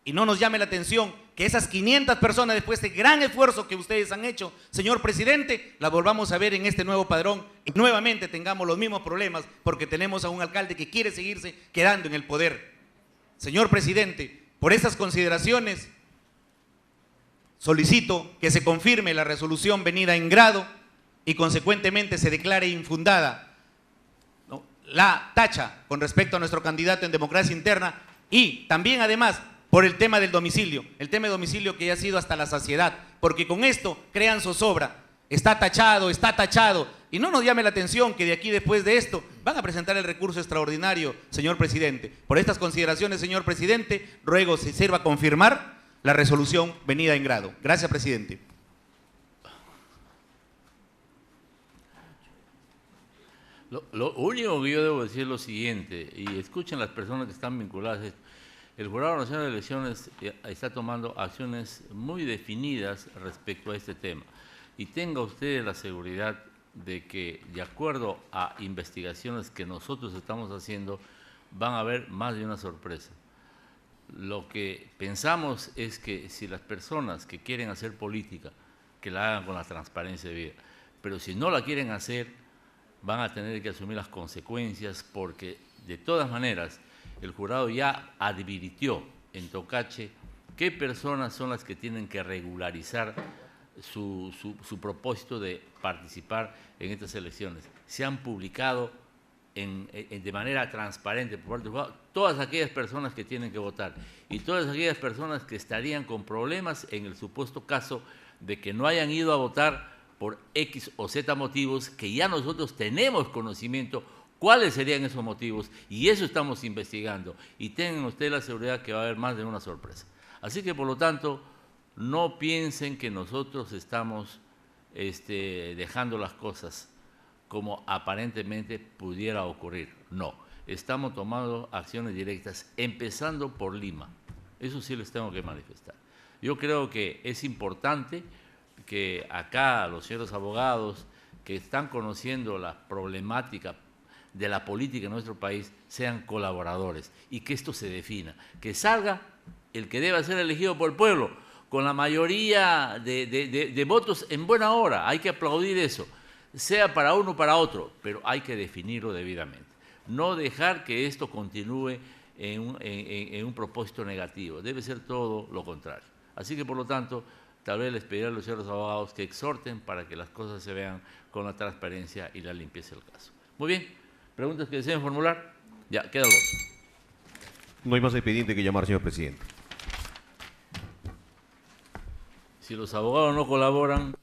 Y no nos llame la atención que esas 500 personas, después de gran esfuerzo que ustedes han hecho, señor presidente, las volvamos a ver en este nuevo padrón y nuevamente tengamos los mismos problemas porque tenemos a un alcalde que quiere seguirse quedando en el poder. Señor presidente, por esas consideraciones, solicito que se confirme la resolución venida en grado y consecuentemente se declare infundada, ¿no?, la tacha con respecto a nuestro candidato en democracia interna, y también además por el tema del domicilio, el tema de domicilio que ya ha sido hasta la saciedad, porque con esto crean zozobra, está tachado, y no nos llame la atención que de aquí después de esto van a presentar el recurso extraordinario, señor presidente. Por estas consideraciones, señor presidente, ruego se sirva a confirmar la resolución venida en grado. Gracias, presidente. Lo único que yo debo decir es lo siguiente, y escuchen las personas que están vinculadas a esto. El Jurado Nacional de Elecciones está tomando acciones muy definidas respecto a este tema. Y tenga usted la seguridad de que, de acuerdo a investigaciones que nosotros estamos haciendo, van a haber más de una sorpresa. Lo que pensamos es que si las personas que quieren hacer política, que la hagan con la transparencia debida, pero si no la quieren hacer, van a tener que asumir las consecuencias, porque de todas maneras el jurado ya advirtió en Tocache qué personas son las que tienen que regularizar su propósito de participar en estas elecciones. Se han publicado de manera transparente por parte del jurado todas aquellas personas que tienen que votar y todas aquellas personas que estarían con problemas en el supuesto caso de que no hayan ido a votar por X o Z motivos, que ya nosotros tenemos conocimiento cuáles serían esos motivos, y eso estamos investigando. Y tengan ustedes la seguridad que va a haber más de una sorpresa. Así que, por lo tanto, no piensen que nosotros estamos dejando las cosas como aparentemente pudiera ocurrir. No, estamos tomando acciones directas, empezando por Lima. Eso sí les tengo que manifestar. Yo creo que es importante que acá los señores abogados que están conociendo la problemática de la política en nuestro país sean colaboradores y que esto se defina, que salga el que deba ser elegido por el pueblo con la mayoría de votos en buena hora. Hay que aplaudir eso, sea para uno o para otro, pero hay que definirlo debidamente. No dejar que esto continúe en un propósito negativo, debe ser todo lo contrario. Así que, por lo tanto, tal vez les pediré a los señores abogados que exhorten para que las cosas se vean con la transparencia y la limpieza del caso. Muy bien, ¿preguntas que deseen formular? Ya, queda el voto. No hay más expediente que llamar, señor presidente. Si los abogados no colaboran...